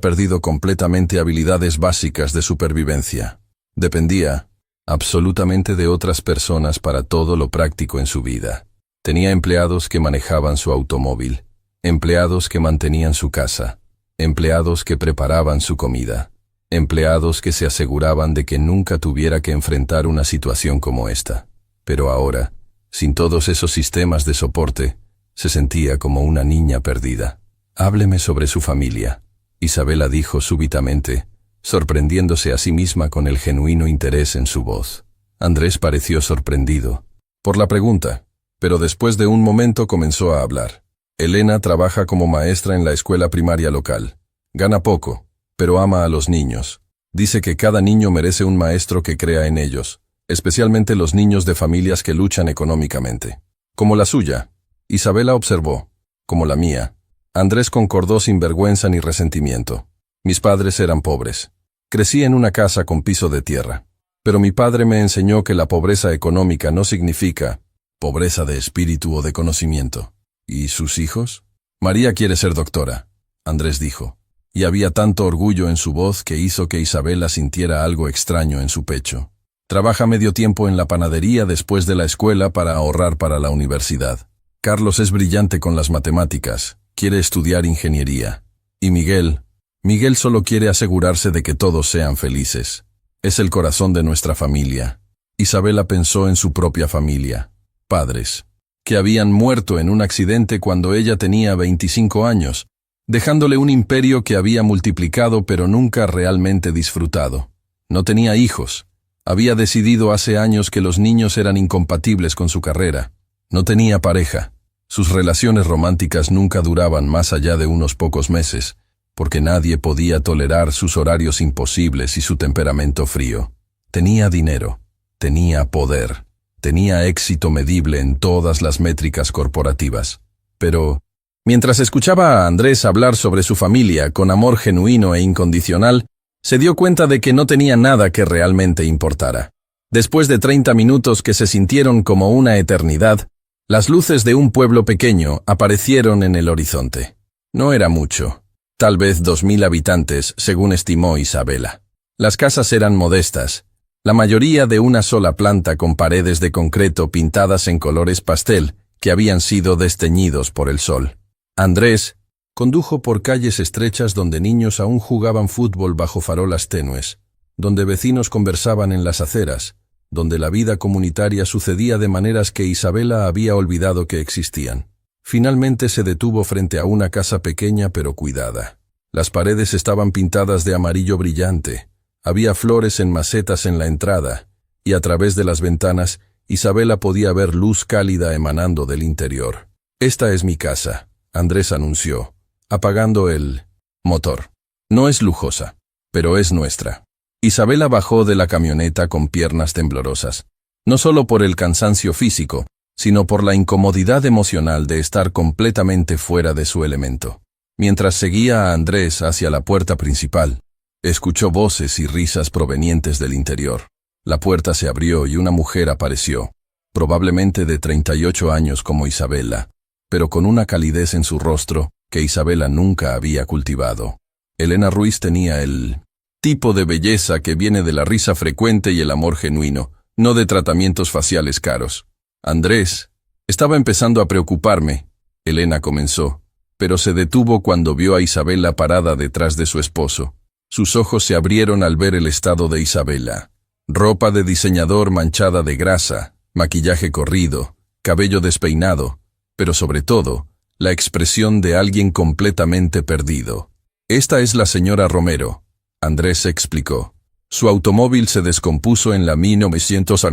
A: perdido completamente habilidades básicas de supervivencia. Dependía absolutamente de otras personas para todo lo práctico en su vida. Tenía empleados que manejaban su automóvil, empleados que mantenían su casa, empleados que preparaban su comida, empleados que se aseguraban de que nunca tuviera que enfrentar una situación como esta. Pero ahora, sin todos esos sistemas de soporte, se sentía como una niña perdida. Hábleme sobre su familia, Isabela dijo súbitamente, sorprendiéndose a sí misma con el genuino interés en su voz. Andrés pareció sorprendido por la pregunta, pero después de un momento comenzó a hablar. Elena trabaja como maestra en la escuela primaria local. Gana poco, pero ama a los niños. Dice que cada niño merece un maestro que crea en ellos, especialmente los niños de familias que luchan económicamente. Como la suya, Isabela observó. Como la mía. Andrés concordó sin vergüenza ni resentimiento. Mis padres eran pobres. Crecí en una casa con piso de tierra. Pero mi padre me enseñó que la pobreza económica no significa pobreza de espíritu o de conocimiento. ¿Y sus hijos? María quiere ser doctora, Andrés dijo. Y había tanto orgullo en su voz que hizo que Isabela sintiera algo extraño en su pecho. Trabaja medio tiempo en la panadería después de la escuela para ahorrar para la universidad. Carlos es brillante con las matemáticas, quiere estudiar ingeniería. Y Miguel solo quiere asegurarse de que todos sean felices. Es el corazón de nuestra familia. Isabela pensó en su propia familia. Padres, que habían muerto en un accidente cuando ella tenía 25 años, dejándole un imperio que había multiplicado pero nunca realmente disfrutado. No tenía hijos. Había decidido hace años que los niños eran incompatibles con su carrera. No tenía pareja. Sus relaciones románticas nunca duraban más allá de unos pocos meses, porque nadie podía tolerar sus horarios imposibles y su temperamento frío. Tenía dinero, tenía poder, tenía éxito medible en todas las métricas corporativas. Pero, mientras escuchaba a Andrés hablar sobre su familia con amor genuino e incondicional, se dio cuenta de que no tenía nada que realmente importara. Después de 30 minutos que se sintieron como una eternidad, las luces de un pueblo pequeño aparecieron en el horizonte. No era mucho. Tal vez 2000 habitantes, según estimó Isabela. Las casas eran modestas. La mayoría de una sola planta con paredes de concreto pintadas en colores pastel que habían sido desteñidos por el sol. Andrés condujo por calles estrechas donde niños aún jugaban fútbol bajo farolas tenues, donde vecinos conversaban en las aceras, donde la vida comunitaria sucedía de maneras que Isabela había olvidado que existían. Finalmente se detuvo frente a una casa pequeña pero cuidada. Las paredes estaban pintadas de amarillo brillante, había flores en macetas en la entrada, y a través de las ventanas Isabela podía ver luz cálida emanando del interior. «Esta es mi casa», Andrés anunció, apagando el motor. «No es lujosa, pero es nuestra». Isabela bajó de la camioneta con piernas temblorosas, no solo por el cansancio físico, sino por la incomodidad emocional de estar completamente fuera de su elemento. Mientras seguía a Andrés hacia la puerta principal, escuchó voces y risas provenientes del interior. La puerta se abrió y una mujer apareció, probablemente de 38 años como Isabela, pero con una calidez en su rostro que Isabela nunca había cultivado. Elena Ruiz tenía el tipo de belleza que viene de la risa frecuente y el amor genuino, no de tratamientos faciales caros. «Andrés, estaba empezando a preocuparme», Elena comenzó, pero se detuvo cuando vio a Isabela parada detrás de su esposo. Sus ojos se abrieron al ver el estado de Isabela. Ropa de diseñador manchada de grasa, maquillaje corrido, cabello despeinado, pero sobre todo, la expresión de alguien completamente perdido. «Esta es la señora Romero», Andrés explicó. «Su automóvil se descompuso en la 1900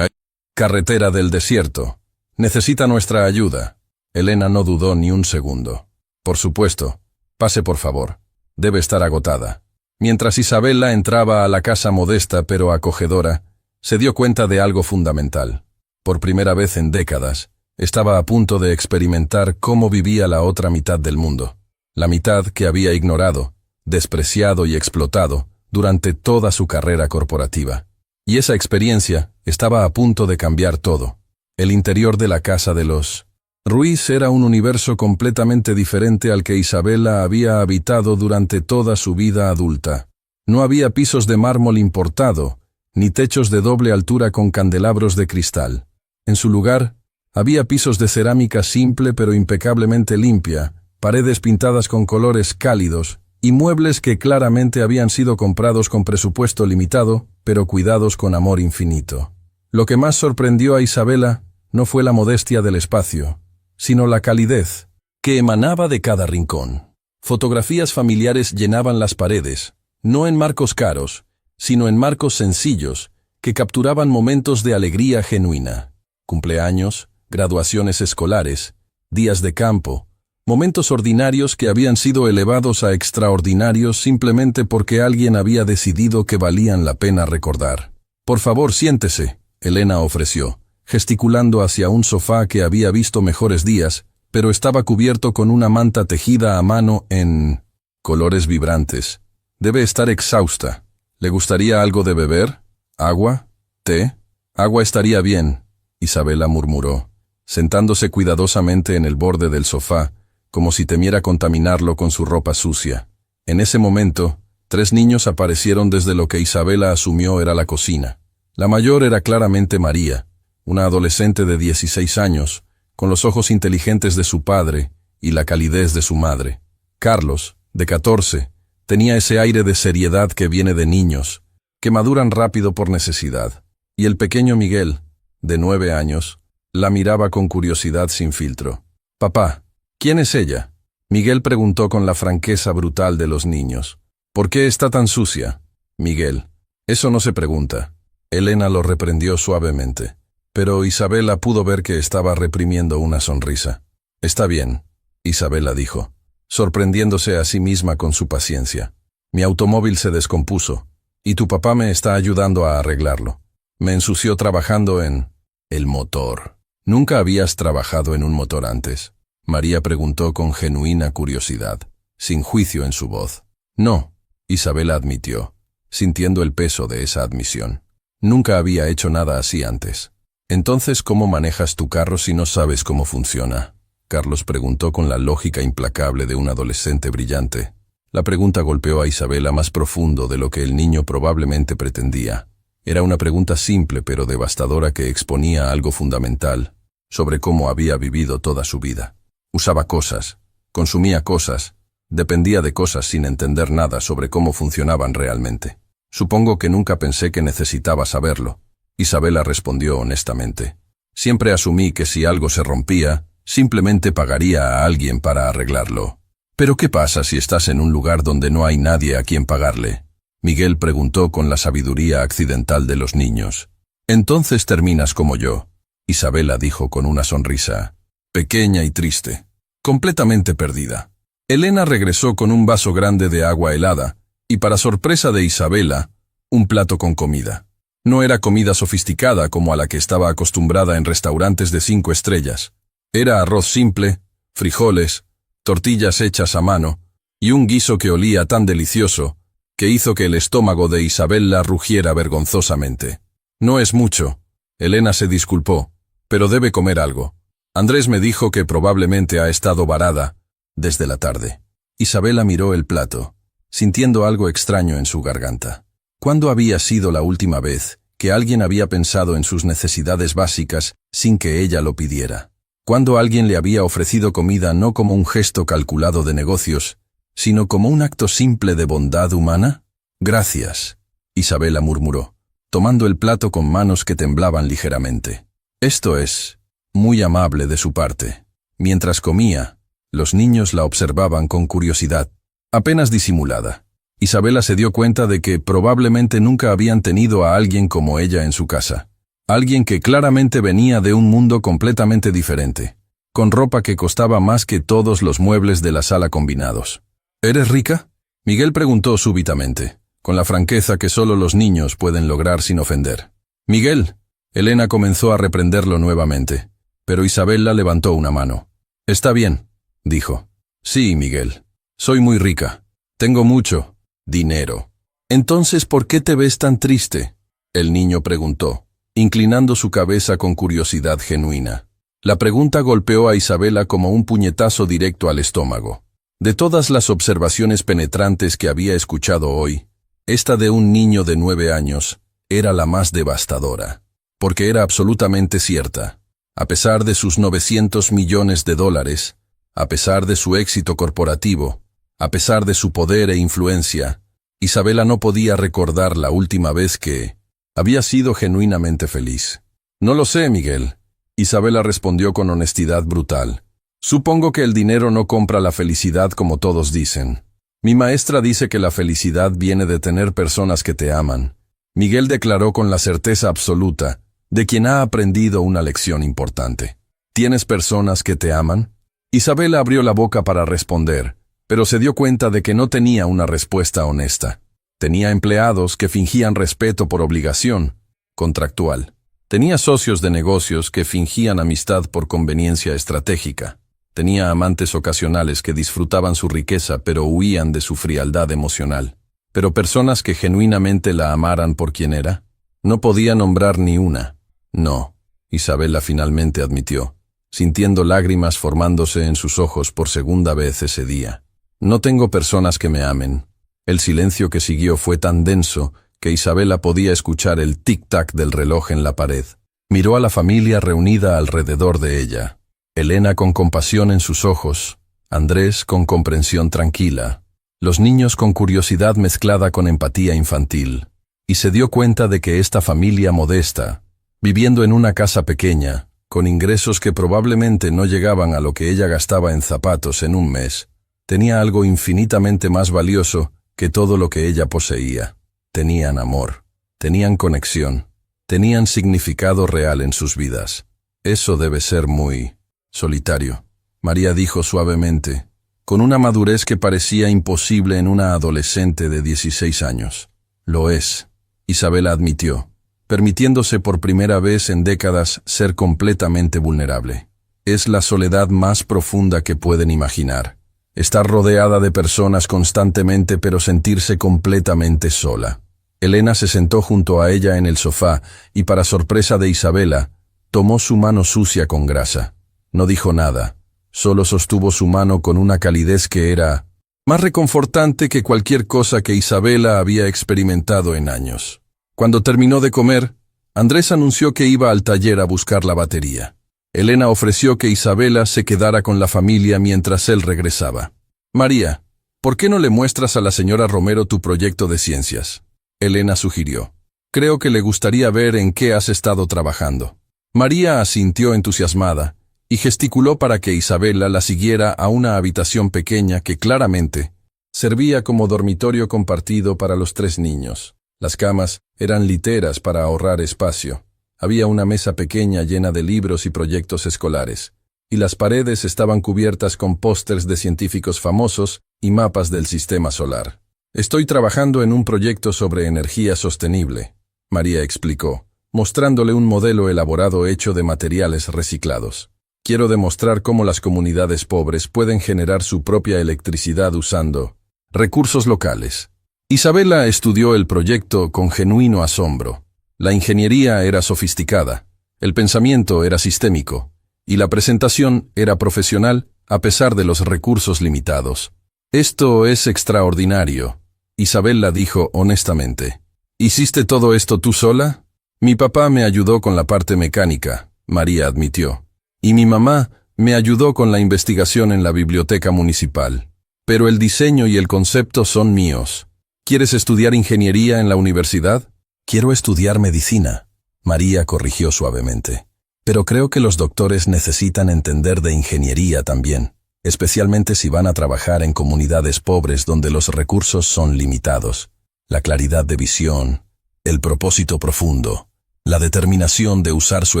A: carretera del desierto. Necesita nuestra ayuda». Elena no dudó ni un segundo. «Por supuesto. Pase por favor. Debe estar agotada». Mientras Isabela entraba a la casa modesta pero acogedora, se dio cuenta de algo fundamental. Por primera vez en décadas, estaba a punto de experimentar cómo vivía la otra mitad del mundo. La mitad que había ignorado, despreciado y explotado durante toda su carrera corporativa. Y esa experiencia estaba a punto de cambiar todo. El interior de la casa de los Ruiz era un universo completamente diferente al que Isabela había habitado durante toda su vida adulta. No había pisos de mármol importado, ni techos de doble altura con candelabros de cristal. En su lugar, había pisos de cerámica simple pero impecablemente limpia, paredes pintadas con colores cálidos, y muebles que claramente habían sido comprados con presupuesto limitado, pero cuidados con amor infinito. Lo que más sorprendió a Isabela no fue la modestia del espacio, sino la calidez que emanaba de cada rincón. Fotografías familiares llenaban las paredes, no en marcos caros, sino en marcos sencillos, que capturaban momentos de alegría genuina. Cumpleaños, graduaciones escolares, días de campo, momentos ordinarios que habían sido elevados a extraordinarios simplemente porque alguien había decidido que valían la pena recordar. «Por favor, siéntese», Elena ofreció, gesticulando hacia un sofá que había visto mejores días, pero estaba cubierto con una manta tejida a mano en colores vibrantes. «Debe estar exhausta. ¿Le gustaría algo de beber? ¿Agua? ¿Té? Agua estaría bien», Isabela murmuró, sentándose cuidadosamente en el borde del sofá, como si temiera contaminarlo con su ropa sucia. En ese momento, 3 niños aparecieron desde lo que Isabela asumió era la cocina. La mayor era claramente María, una adolescente de 16 años, con los ojos inteligentes de su padre y la calidez de su madre. Carlos, de 14, tenía ese aire de seriedad que viene de niños, que maduran rápido por necesidad. Y el pequeño Miguel, de 9 años, la miraba con curiosidad sin filtro. «Papá, ¿quién es ella?», Miguel preguntó con la franqueza brutal de los niños. «¿Por qué está tan sucia?». «Miguel, eso no se pregunta». Elena lo reprendió suavemente. Pero Isabela pudo ver que estaba reprimiendo una sonrisa. «Está bien», Isabela dijo, sorprendiéndose a sí misma con su paciencia. «Mi automóvil se descompuso, y tu papá me está ayudando a arreglarlo. Me ensució trabajando en el motor». «¿Nunca habías trabajado en un motor antes?», María preguntó con genuina curiosidad, sin juicio en su voz. «No», Isabela admitió, sintiendo el peso de esa admisión. «Nunca había hecho nada así antes». «Entonces, ¿cómo manejas tu carro si no sabes cómo funciona?», Carlos preguntó con la lógica implacable de un adolescente brillante. La pregunta golpeó a Isabela más profundo de lo que el niño probablemente pretendía. Era una pregunta simple pero devastadora que exponía algo fundamental sobre cómo había vivido toda su vida. Usaba cosas, consumía cosas, dependía de cosas sin entender nada sobre cómo funcionaban realmente. Supongo que nunca pensé que necesitaba saberlo. Isabela respondió honestamente. Siempre asumí que si algo se rompía, simplemente pagaría a alguien para arreglarlo. ¿Pero qué pasa si estás en un lugar donde no hay nadie a quien pagarle? Miguel preguntó con la sabiduría accidental de los niños. Entonces terminas como yo, Isabela dijo con una sonrisa, pequeña y triste, completamente perdida. Elena regresó con un vaso grande de agua helada, y para sorpresa de Isabela, un plato con comida. No era comida sofisticada como a la que estaba acostumbrada en restaurantes de 5 estrellas. Era arroz simple, frijoles, tortillas hechas a mano, y un guiso que olía tan delicioso, que hizo que el estómago de Isabela rugiera vergonzosamente. No es mucho. Elena se disculpó, pero debe comer algo. Andrés me dijo que probablemente ha estado varada desde la tarde. Isabela miró el plato, sintiendo algo extraño en su garganta. ¿Cuándo había sido la última vez que alguien había pensado en sus necesidades básicas sin que ella lo pidiera? ¿Cuándo alguien le había ofrecido comida no como un gesto calculado de negocios, sino como un acto simple de bondad humana? Gracias, Isabela murmuró, tomando el plato con manos que temblaban ligeramente. Esto es muy amable de su parte. Mientras comía, los niños la observaban con curiosidad, apenas disimulada. Isabela se dio cuenta de que probablemente nunca habían tenido a alguien como ella en su casa. Alguien que claramente venía de un mundo completamente diferente, con ropa que costaba más que todos los muebles de la sala combinados. ¿Eres rica?, Miguel preguntó súbitamente, con la franqueza que solo los niños pueden lograr sin ofender. Miguel, Elena comenzó a reprenderlo nuevamente, pero Isabela levantó una mano. Está bien, dijo. Sí, Miguel, soy muy rica. Tengo mucho dinero. Entonces, ¿por qué te ves tan triste?, el niño preguntó, inclinando su cabeza con curiosidad genuina. La pregunta golpeó a Isabela como un puñetazo directo al estómago. De todas las observaciones penetrantes que había escuchado hoy, esta de un niño de 9 años era la más devastadora, porque era absolutamente cierta. A pesar de sus 900 millones de dólares, a pesar de su éxito corporativo, a pesar de su poder e influencia, Isabela no podía recordar la última vez que había sido genuinamente feliz. No lo sé, Miguel, Isabela respondió con honestidad brutal. Supongo que el dinero no compra la felicidad como todos dicen. Mi maestra dice que la felicidad viene de tener personas que te aman. Miguel declaró con la certeza absoluta de quien ha aprendido una lección importante. ¿Tienes personas que te aman? Isabela abrió la boca para responder, pero se dio cuenta de que no tenía una respuesta honesta. Tenía empleados que fingían respeto por obligación contractual. Tenía socios de negocios que fingían amistad por conveniencia estratégica. Tenía amantes ocasionales que disfrutaban su riqueza pero huían de su frialdad emocional. Pero personas que genuinamente la amaran por quien era, no podía nombrar ni una. No, Isabela finalmente admitió, sintiendo lágrimas formándose en sus ojos por segunda vez ese día. No tengo personas que me amen. El silencio que siguió fue tan denso que Isabela podía escuchar el tic-tac del reloj en la pared. Miró a la familia reunida alrededor de ella. Elena con compasión en sus ojos, Andrés con comprensión tranquila, los niños con curiosidad mezclada con empatía infantil, y se dio cuenta de que esta familia modesta, viviendo en una casa pequeña, con ingresos que probablemente no llegaban a lo que ella gastaba en zapatos en un mes, tenía algo infinitamente más valioso que todo lo que ella poseía. Tenían amor, tenían conexión, tenían significado real en sus vidas. Eso debe ser muy solitario, María dijo suavemente, con una madurez que parecía imposible en una adolescente de 16 años. Lo es, Isabela admitió, permitiéndose por primera vez en décadas ser completamente vulnerable. Es la soledad más profunda que pueden imaginar. Estar rodeada de personas constantemente pero sentirse completamente sola. Elena se sentó junto a ella en el sofá y, para sorpresa de Isabela, tomó su mano sucia con grasa. No dijo nada, solo sostuvo su mano con una calidez que era más reconfortante que cualquier cosa que Isabela había experimentado en años. Cuando terminó de comer, Andrés anunció que iba al taller a buscar la batería. Elena ofreció que Isabela se quedara con la familia mientras él regresaba. María, ¿por qué no le muestras a la señora Romero tu proyecto de ciencias? Elena sugirió. Creo que le gustaría ver en qué has estado trabajando. María asintió entusiasmada y gesticuló para que Isabela la siguiera a una habitación pequeña que claramente servía como dormitorio compartido para los 3 niños. Las camas eran literas para ahorrar espacio. Había una mesa pequeña llena de libros y proyectos escolares, y las paredes estaban cubiertas con pósters de científicos famosos y mapas del sistema solar. Estoy trabajando en un proyecto sobre energía sostenible, María explicó, mostrándole un modelo elaborado hecho de materiales reciclados. Quiero demostrar cómo las comunidades pobres pueden generar su propia electricidad usando recursos locales. Isabela estudió el proyecto con genuino asombro. La ingeniería era sofisticada, el pensamiento era sistémico, y la presentación era profesional a pesar de los recursos limitados. Esto es extraordinario, Isabela dijo honestamente. ¿Hiciste todo esto tú sola? Mi papá me ayudó con la parte mecánica, María admitió. Y mi mamá me ayudó con la investigación en la biblioteca municipal. Pero el diseño y el concepto son míos. ¿Quieres estudiar ingeniería en la universidad? Quiero estudiar medicina, María corrigió suavemente. Pero creo que los doctores necesitan entender de ingeniería también, especialmente si van a trabajar en comunidades pobres donde los recursos son limitados. La claridad de visión, el propósito profundo, la determinación de usar su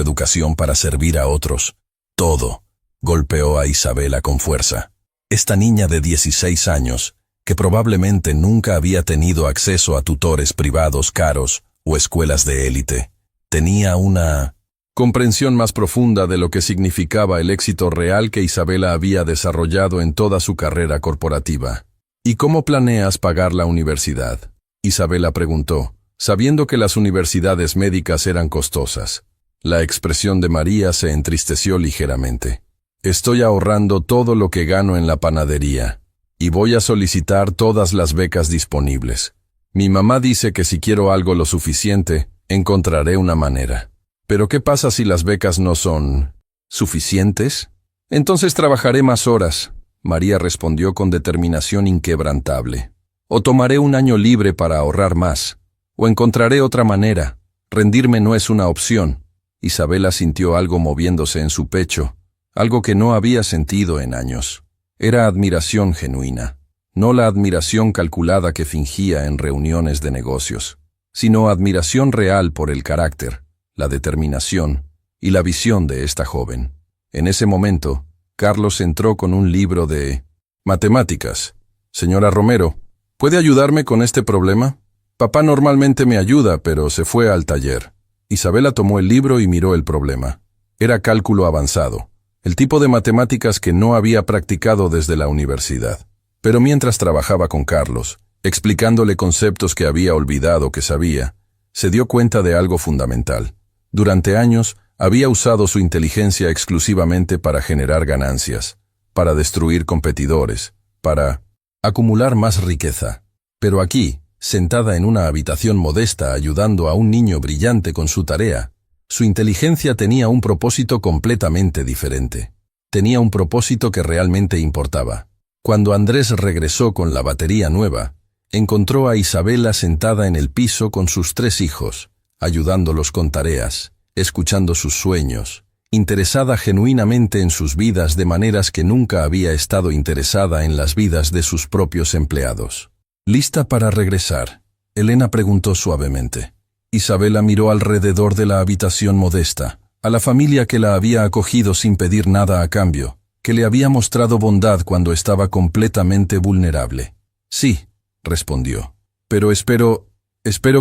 A: educación para servir a otros. Todo golpeó a Isabela con fuerza. Esta niña de 16 años, que probablemente nunca había tenido acceso a tutores privados caros o escuelas de élite, tenía una comprensión más profunda de lo que significaba el éxito real que Isabela había desarrollado en toda su carrera corporativa. ¿Y cómo planeas pagar la universidad? Isabela preguntó, sabiendo que las universidades médicas eran costosas. La expresión de María se entristeció ligeramente. Estoy ahorrando todo lo que gano en la panadería, y voy a solicitar todas las becas disponibles. Mi mamá dice que si quiero algo lo suficiente, encontraré una manera. ¿Pero qué pasa si las becas no son suficientes? Entonces trabajaré más horas, María respondió con determinación inquebrantable. O tomaré un año libre para ahorrar más, o encontraré otra manera. Rendirme no es una opción. Isabela sintió algo moviéndose en su pecho, algo que no había sentido en años. Era admiración genuina, no la admiración calculada que fingía en reuniones de negocios, sino admiración real por el carácter, la determinación y la visión de esta joven. En ese momento, Carlos entró con un libro de matemáticas. Señora Romero, ¿puede ayudarme con este problema? Papá normalmente me ayuda, pero se fue al taller. Isabela tomó el libro y miró el problema. Era cálculo avanzado, el tipo de matemáticas que no había practicado desde la universidad. Pero mientras trabajaba con Carlos, explicándole conceptos que había olvidado que sabía, se dio cuenta de algo fundamental. Durante años, había usado su inteligencia exclusivamente para generar ganancias, para destruir competidores, para acumular más riqueza. Pero aquí, sentada en una habitación modesta ayudando a un niño brillante con su tarea, su inteligencia tenía un propósito completamente diferente. Tenía un propósito que realmente importaba. Cuando Andrés regresó con la batería nueva, encontró a Isabela sentada en el piso con sus 3 hijos, ayudándolos con tareas, escuchando sus sueños, interesada genuinamente en sus vidas de maneras que nunca había estado interesada en las vidas de sus propios empleados. ¿Lista para regresar?, Elena preguntó suavemente. Isabela miró alrededor de la habitación modesta, a la familia que la había acogido sin pedir nada a cambio, que le había mostrado bondad cuando estaba completamente vulnerable. Sí, respondió. Pero espero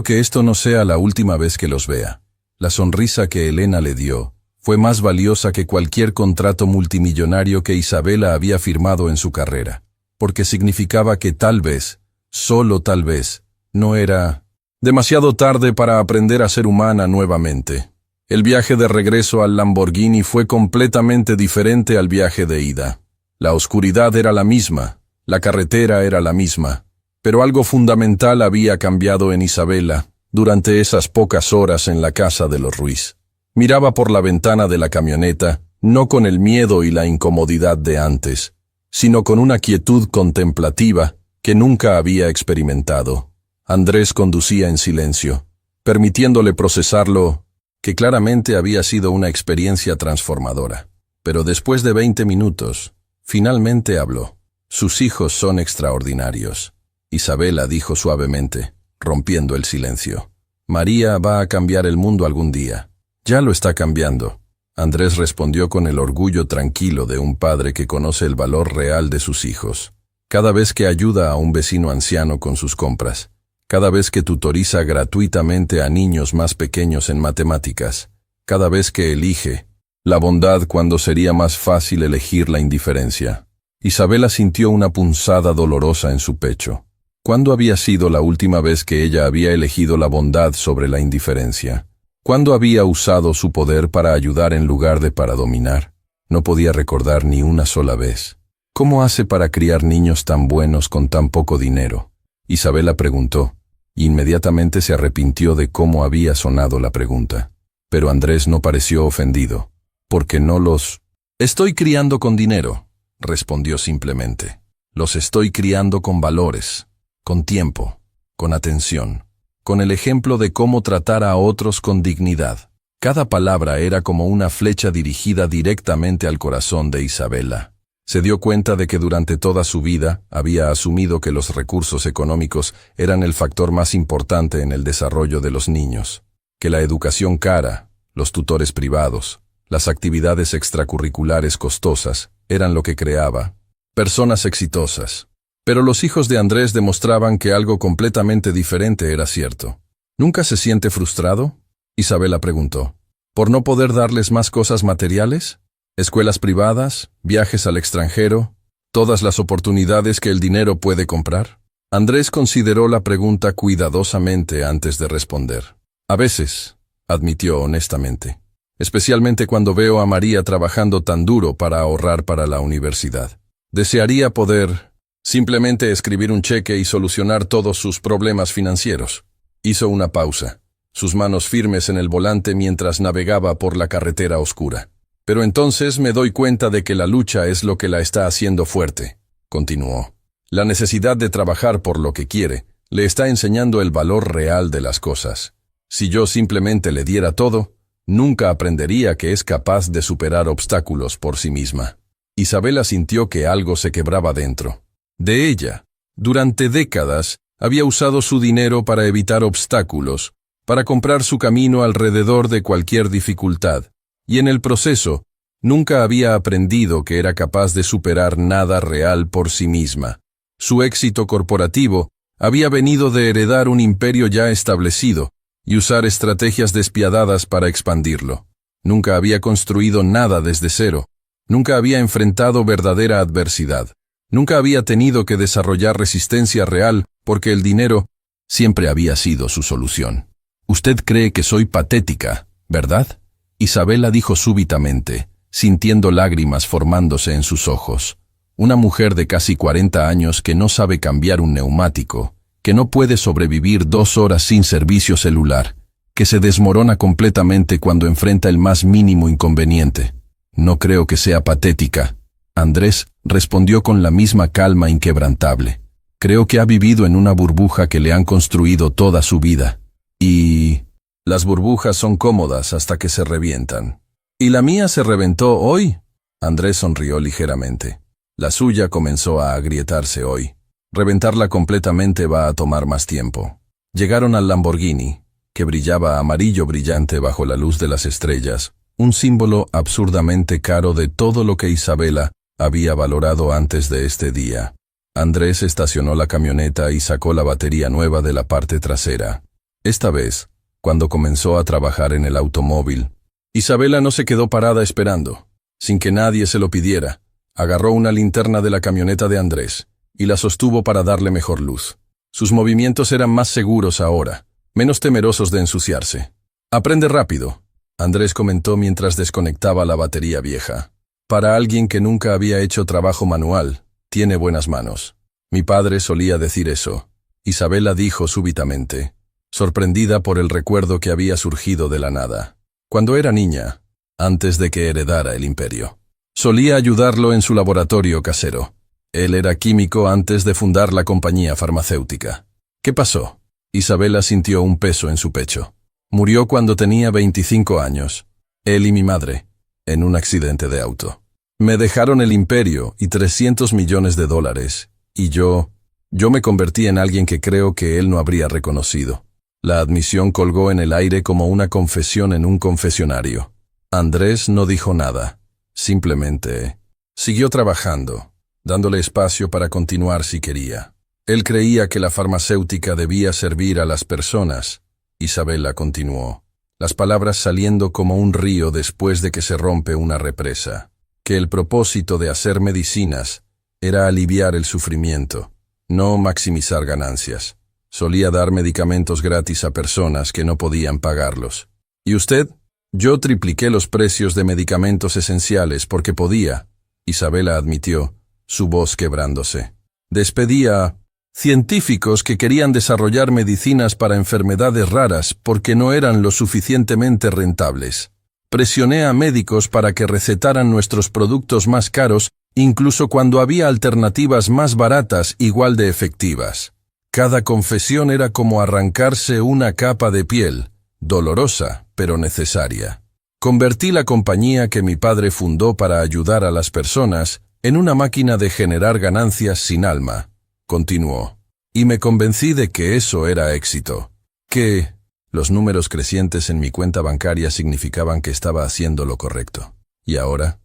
A: que esto no sea la última vez que los vea. La sonrisa que Elena le dio fue más valiosa que cualquier contrato multimillonario que Isabela había firmado en su carrera, porque significaba que tal vez, solo tal vez, no era demasiado tarde para aprender a ser humana nuevamente. El viaje de regreso al Lamborghini fue completamente diferente al viaje de ida. La oscuridad era la misma, la carretera era la misma, pero algo fundamental había cambiado en Isabela, durante esas pocas horas en la casa de los Ruiz. Miraba por la ventana de la camioneta, no con el miedo y la incomodidad de antes, sino con una quietud contemplativa que nunca había experimentado. Andrés conducía en silencio, permitiéndole procesar lo que claramente había sido una experiencia transformadora. Pero después de 20 minutos, finalmente habló. Sus hijos son extraordinarios. Isabela dijo suavemente, rompiendo el silencio. María va a cambiar el mundo algún día. Ya lo está cambiando. Andrés respondió con el orgullo tranquilo de un padre que conoce el valor real de sus hijos. Cada vez que ayuda a un vecino anciano con sus compras, cada vez que tutoriza gratuitamente a niños más pequeños en matemáticas, cada vez que elige la bondad cuando sería más fácil elegir la indiferencia. Isabela sintió una punzada dolorosa en su pecho. ¿Cuándo había sido la última vez que ella había elegido la bondad sobre la indiferencia? ¿Cuándo había usado su poder para ayudar en lugar de para dominar? No podía recordar ni una sola vez. ¿Cómo hace para criar niños tan buenos con tan poco dinero? Isabela preguntó, y inmediatamente se arrepintió de cómo había sonado la pregunta. Pero Andrés no pareció ofendido. «Porque no los estoy criando con dinero», respondió simplemente. «Los estoy criando con valores, con tiempo, con atención, con el ejemplo de cómo tratar a otros con dignidad». Cada palabra era como una flecha dirigida directamente al corazón de Isabela. Se dio cuenta de que durante toda su vida había asumido que los recursos económicos eran el factor más importante en el desarrollo de los niños, que la educación cara, los tutores privados, las actividades extracurriculares costosas eran lo que creaba personas exitosas. Pero los hijos de Andrés demostraban que algo completamente diferente era cierto. ¿Nunca se siente frustrado?, Isabela preguntó. ¿Por no poder darles más cosas materiales? ¿Escuelas privadas? ¿Viajes al extranjero? ¿Todas las oportunidades que el dinero puede comprar? Andrés consideró la pregunta cuidadosamente antes de responder. A veces, admitió honestamente. Especialmente cuando veo a María trabajando tan duro para ahorrar para la universidad. Desearía poder simplemente escribir un cheque y solucionar todos sus problemas financieros. Hizo una pausa, sus manos firmes en el volante mientras navegaba por la carretera oscura. Pero entonces me doy cuenta de que la lucha es lo que la está haciendo fuerte, continuó. La necesidad de trabajar por lo que quiere le está enseñando el valor real de las cosas. Si yo simplemente le diera todo, nunca aprendería que es capaz de superar obstáculos por sí misma. Isabela sintió que algo se quebraba dentro de ella. Durante décadas había usado su dinero para evitar obstáculos, para comprar su camino alrededor de cualquier dificultad, y en el proceso nunca había aprendido que era capaz de superar nada real por sí misma. Su éxito corporativo había venido de heredar un imperio ya establecido, y usar estrategias despiadadas para expandirlo. Nunca había construido nada desde cero. Nunca había enfrentado verdadera adversidad. Nunca había tenido que desarrollar resistencia real porque el dinero siempre había sido su solución. «Usted cree que soy patética, ¿verdad?», Isabela dijo súbitamente, sintiendo lágrimas formándose en sus ojos. Una mujer de casi 40 años que no sabe cambiar un neumático, que no puede sobrevivir 2 horas sin servicio celular, que se desmorona completamente cuando enfrenta el más mínimo inconveniente. «No creo que sea patética», Andrés respondió con la misma calma inquebrantable. «Creo que ha vivido en una burbuja que le han construido toda su vida. Y las burbujas son cómodas hasta que se revientan». «¿Y la mía se reventó hoy?», Andrés sonrió ligeramente. «La suya comenzó a agrietarse hoy. Reventarla completamente va a tomar más tiempo». Llegaron al Lamborghini, que brillaba amarillo brillante bajo la luz de las estrellas, un símbolo absurdamente caro de todo lo que Isabela había valorado antes de este día. Andrés estacionó la camioneta y sacó la batería nueva de la parte trasera. Esta vez, cuando comenzó a trabajar en el automóvil, Isabela no se quedó parada esperando, sin que nadie se lo pidiera. Agarró una linterna de la camioneta de Andrés y la sostuvo para darle mejor luz. Sus movimientos eran más seguros ahora, menos temerosos de ensuciarse. «Aprende rápido», Andrés comentó mientras desconectaba la batería vieja. «Para alguien que nunca había hecho trabajo manual, tiene buenas manos». «Mi padre solía decir eso», Isabela dijo súbitamente. sorprendida por el recuerdo que había surgido de la nada. Cuando era niña, antes de que heredara el imperio, solía ayudarlo en su laboratorio casero. Él era químico antes de fundar la compañía farmacéutica. ¿Qué pasó? Isabela sintió un peso en su pecho. Murió cuando tenía 25 años. Él y mi madre, en un accidente de auto. Me dejaron el imperio y $300 millones, y yo me convertí en alguien que creo que él no habría reconocido. La admisión colgó en el aire como una confesión en un confesionario. Andrés no dijo nada. Simplemente siguió trabajando, dándole espacio para continuar si quería. Él creía que la farmacéutica debía servir a las personas. Isabela continuó, las palabras saliendo como un río después de que se rompe una represa. Que el propósito de hacer medicinas era aliviar el sufrimiento, no maximizar ganancias. Solía dar medicamentos gratis a personas que no podían pagarlos. ¿Y usted? Yo tripliqué los precios de medicamentos esenciales porque podía, Isabela admitió, su voz quebrándose. Despedía científicos que querían desarrollar medicinas para enfermedades raras porque no eran lo suficientemente rentables. Presioné a médicos para que recetaran nuestros productos más caros, incluso cuando había alternativas más baratas igual de efectivas. Cada confesión era como arrancarse una capa de piel, dolorosa, pero necesaria. Convertí la compañía que mi padre fundó para ayudar a las personas en una máquina de generar ganancias sin alma, continuó. Y me convencí de que eso era éxito. Que los números crecientes en mi cuenta bancaria significaban que estaba haciendo lo correcto. Y ahora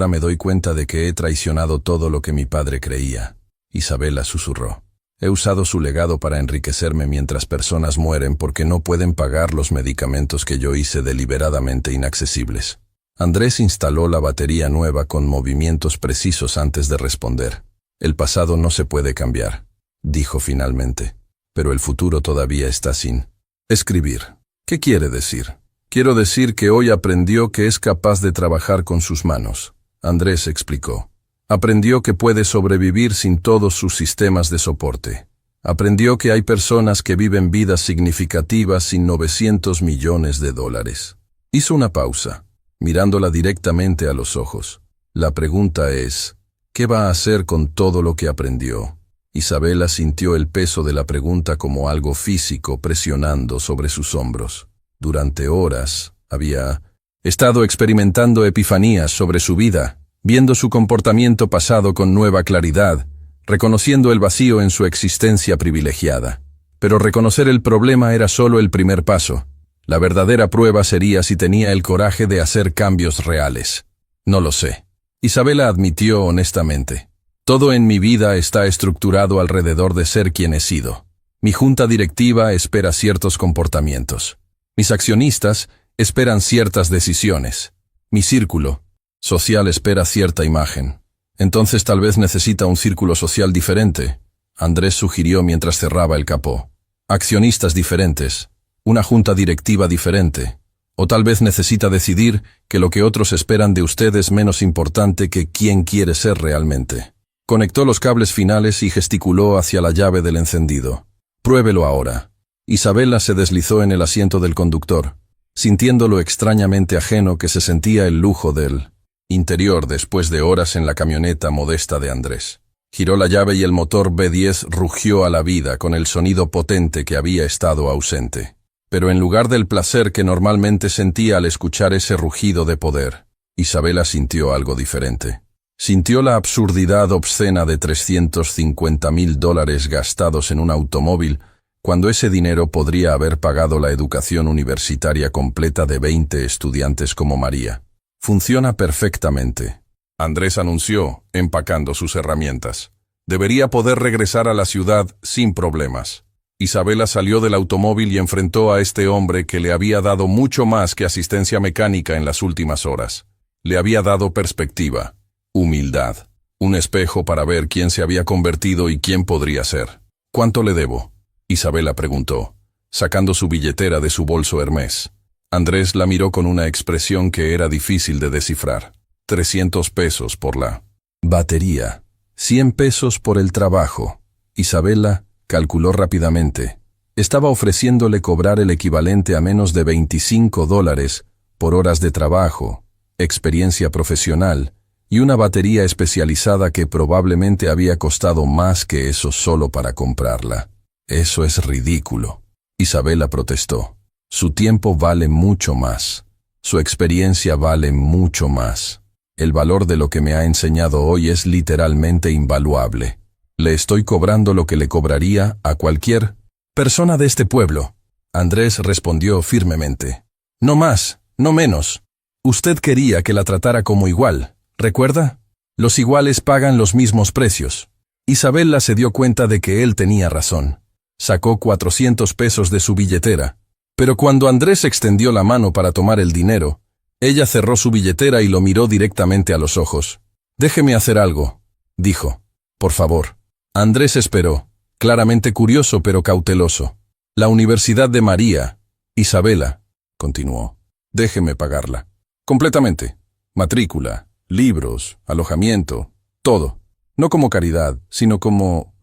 A: me doy cuenta de que he traicionado todo lo que mi padre creía. Isabela susurró. He usado su legado para enriquecerme mientras personas mueren porque no pueden pagar los medicamentos que yo hice deliberadamente inaccesibles. Andrés instaló la batería nueva con movimientos precisos antes de responder. El pasado no se puede cambiar, dijo finalmente, pero el futuro todavía está sin escribir. ¿Qué quiere decir? Quiero decir que hoy aprendió que es capaz de trabajar con sus manos. Andrés explicó. Aprendió que puede sobrevivir sin todos sus sistemas de soporte. Aprendió que hay personas que viven vidas significativas sin $900 millones. Hizo una pausa, mirándola directamente a los ojos. La pregunta es, ¿qué va a hacer con todo lo que aprendió? Isabela sintió el peso de la pregunta como algo físico presionando sobre sus hombros. Durante horas había estado experimentando epifanías sobre su vida, viendo su comportamiento pasado con nueva claridad, reconociendo el vacío en su existencia privilegiada. Pero reconocer el problema era solo el primer paso. La verdadera prueba sería si tenía el coraje de hacer cambios reales. No lo sé. Isabela admitió honestamente. Todo en mi vida está estructurado alrededor de ser quien he sido. Mi junta directiva espera ciertos comportamientos. Mis accionistas esperan ciertas decisiones. Mi círculo social espera cierta imagen. Entonces tal vez necesita un círculo social diferente, Andrés sugirió mientras cerraba el capó. Accionistas diferentes, una junta directiva diferente, o tal vez necesita decidir que lo que otros esperan de usted es menos importante que quién quiere ser realmente. Conectó los cables finales y gesticuló hacia la llave del encendido. Pruébelo ahora. Isabela se deslizó en el asiento del conductor, sintiendo lo extrañamente ajeno que se sentía el lujo del interior después de horas en la camioneta modesta de Andrés. Giró la llave y el motor B10 rugió a la vida con el sonido potente que había estado ausente. Pero en lugar del placer que normalmente sentía al escuchar ese rugido de poder, Isabela sintió algo diferente. Sintió la absurdidad obscena de $350.000 gastados en un automóvil cuando ese dinero podría haber pagado la educación universitaria completa de 20 estudiantes como María. Funciona perfectamente, Andrés anunció, empacando sus herramientas. Debería poder regresar a la ciudad sin problemas. Isabela salió del automóvil y enfrentó a este hombre que le había dado mucho más que asistencia mecánica en las últimas horas. Le había dado perspectiva, humildad, un espejo para ver quién se había convertido y quién podría ser. ¿Cuánto le debo?, Isabela preguntó, sacando su billetera de su bolso Hermès. Andrés la miró con una expresión que era difícil de descifrar. 300 pesos por la batería, 100 pesos por el trabajo. Isabela calculó rápidamente. Estaba ofreciéndole cobrar el equivalente a menos de $25 por horas de trabajo, experiencia profesional y una batería especializada que probablemente había costado más que eso solo para comprarla. Eso es ridículo. Isabela protestó. Su tiempo vale mucho más. Su experiencia vale mucho más. El valor de lo que me ha enseñado hoy es literalmente invaluable. Le estoy cobrando lo que le cobraría a cualquier persona de este pueblo. Andrés respondió firmemente. No más, no menos. Usted quería que la tratara como igual, ¿recuerda? Los iguales pagan los mismos precios. Isabela se dio cuenta de que él tenía razón. Sacó 400 pesos de su billetera. Pero cuando Andrés extendió la mano para tomar el dinero, ella cerró su billetera y lo miró directamente a los ojos. Déjeme hacer algo, dijo. Por favor. Andrés esperó, claramente curioso pero cauteloso. La Universidad de María, Isabela, continuó. Déjeme pagarla. Completamente. Matrícula, libros, alojamiento, todo. No como caridad, sino como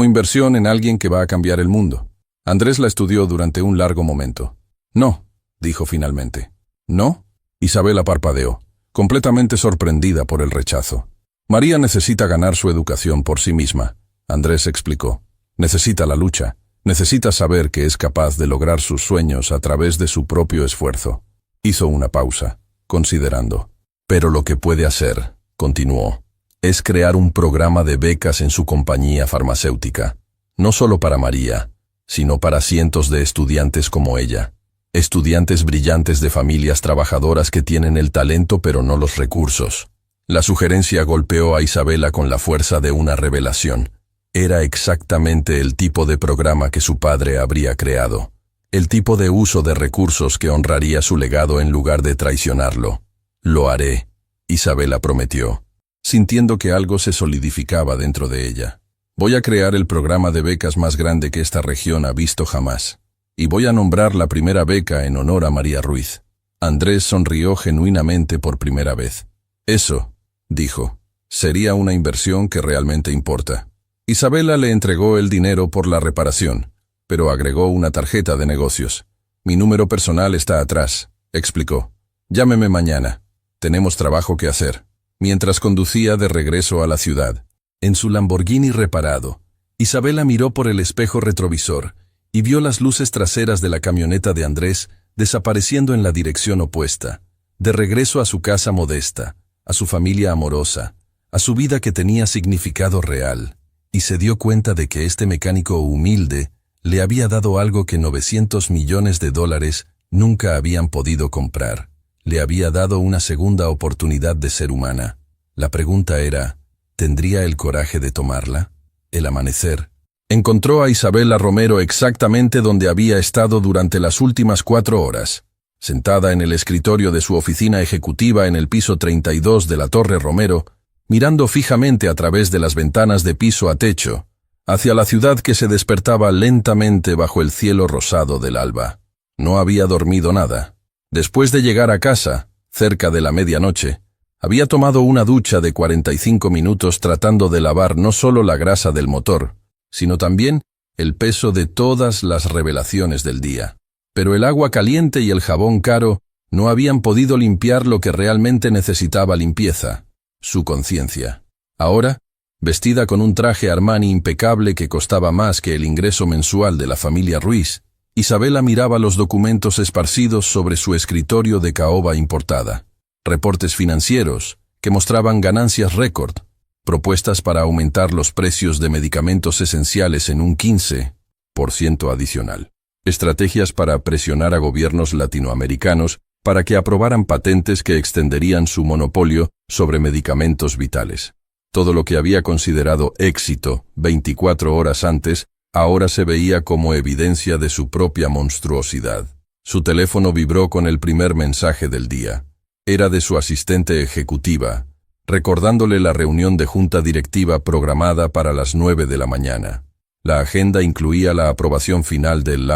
A: inversión en alguien que va a cambiar el mundo. Andrés la estudió durante un largo momento. No, dijo finalmente. ¿No? Isabela parpadeó, completamente sorprendida por el rechazo. María necesita ganar su educación por sí misma, Andrés explicó. Necesita la lucha, necesita saber que es capaz de lograr sus sueños a través de su propio esfuerzo. Hizo una pausa, considerando. Pero lo que puede hacer, continuó, es crear un programa de becas en su compañía farmacéutica, no solo para María, sino para cientos de estudiantes como ella. Estudiantes brillantes de familias trabajadoras que tienen el talento pero no los recursos. La sugerencia golpeó a Isabela con la fuerza de una revelación. Era exactamente el tipo de programa que su padre habría creado. El tipo de uso de recursos que honraría su legado en lugar de traicionarlo. Lo haré, Isabela prometió, sintiendo que algo se solidificaba dentro de ella. Voy a crear el programa de becas más grande que esta región ha visto jamás. Y voy a nombrar la primera beca en honor a María Ruiz. Andrés sonrió genuinamente por primera vez. Eso, dijo, sería una inversión que realmente importa. Isabela le entregó el dinero por la reparación, pero agregó una tarjeta de negocios. Mi número personal está atrás, explicó. Llámeme mañana. Tenemos trabajo que hacer. Mientras conducía de regreso a la ciudad, en su Lamborghini reparado, Isabela miró por el espejo retrovisor y vio las luces traseras de la camioneta de Andrés desapareciendo en la dirección opuesta, de regreso a su casa modesta, a su familia amorosa, a su vida que tenía significado real, y se dio cuenta de que este mecánico humilde le había dado algo que $900 millones nunca habían podido comprar. Le había dado una segunda oportunidad de ser humana. La pregunta era, ¿tendría el coraje de tomarla? El amanecer encontró a Isabela Romero exactamente donde había estado durante las últimas 4 horas, sentada en el escritorio de su oficina ejecutiva en el piso 32 de la Torre Romero, mirando fijamente a través de las ventanas de piso a techo, hacia la ciudad que se despertaba lentamente bajo el cielo rosado del alba. No había dormido nada. Después de llegar a casa, cerca de la medianoche, había tomado una ducha de 45 minutos tratando de lavar no solo la grasa del motor, sino también el peso de todas las revelaciones del día. Pero el agua caliente y el jabón caro no habían podido limpiar lo que realmente necesitaba limpieza, su conciencia. Ahora, vestida con un traje Armani impecable que costaba más que el ingreso mensual de la familia Ruiz, Isabela miraba los documentos esparcidos sobre su escritorio de caoba importada. Reportes financieros que mostraban ganancias récord, propuestas para aumentar los precios de medicamentos esenciales en un 15% adicional. Estrategias para presionar a gobiernos latinoamericanos para que aprobaran patentes que extenderían su monopolio sobre medicamentos vitales. Todo lo que había considerado éxito 24 horas antes, ahora se veía como evidencia de su propia monstruosidad. Su teléfono vibró con el primer mensaje del día. Era de su asistente ejecutiva, recordándole la reunión de junta directiva programada para las 9 de la mañana. La agenda incluía la aprobación final del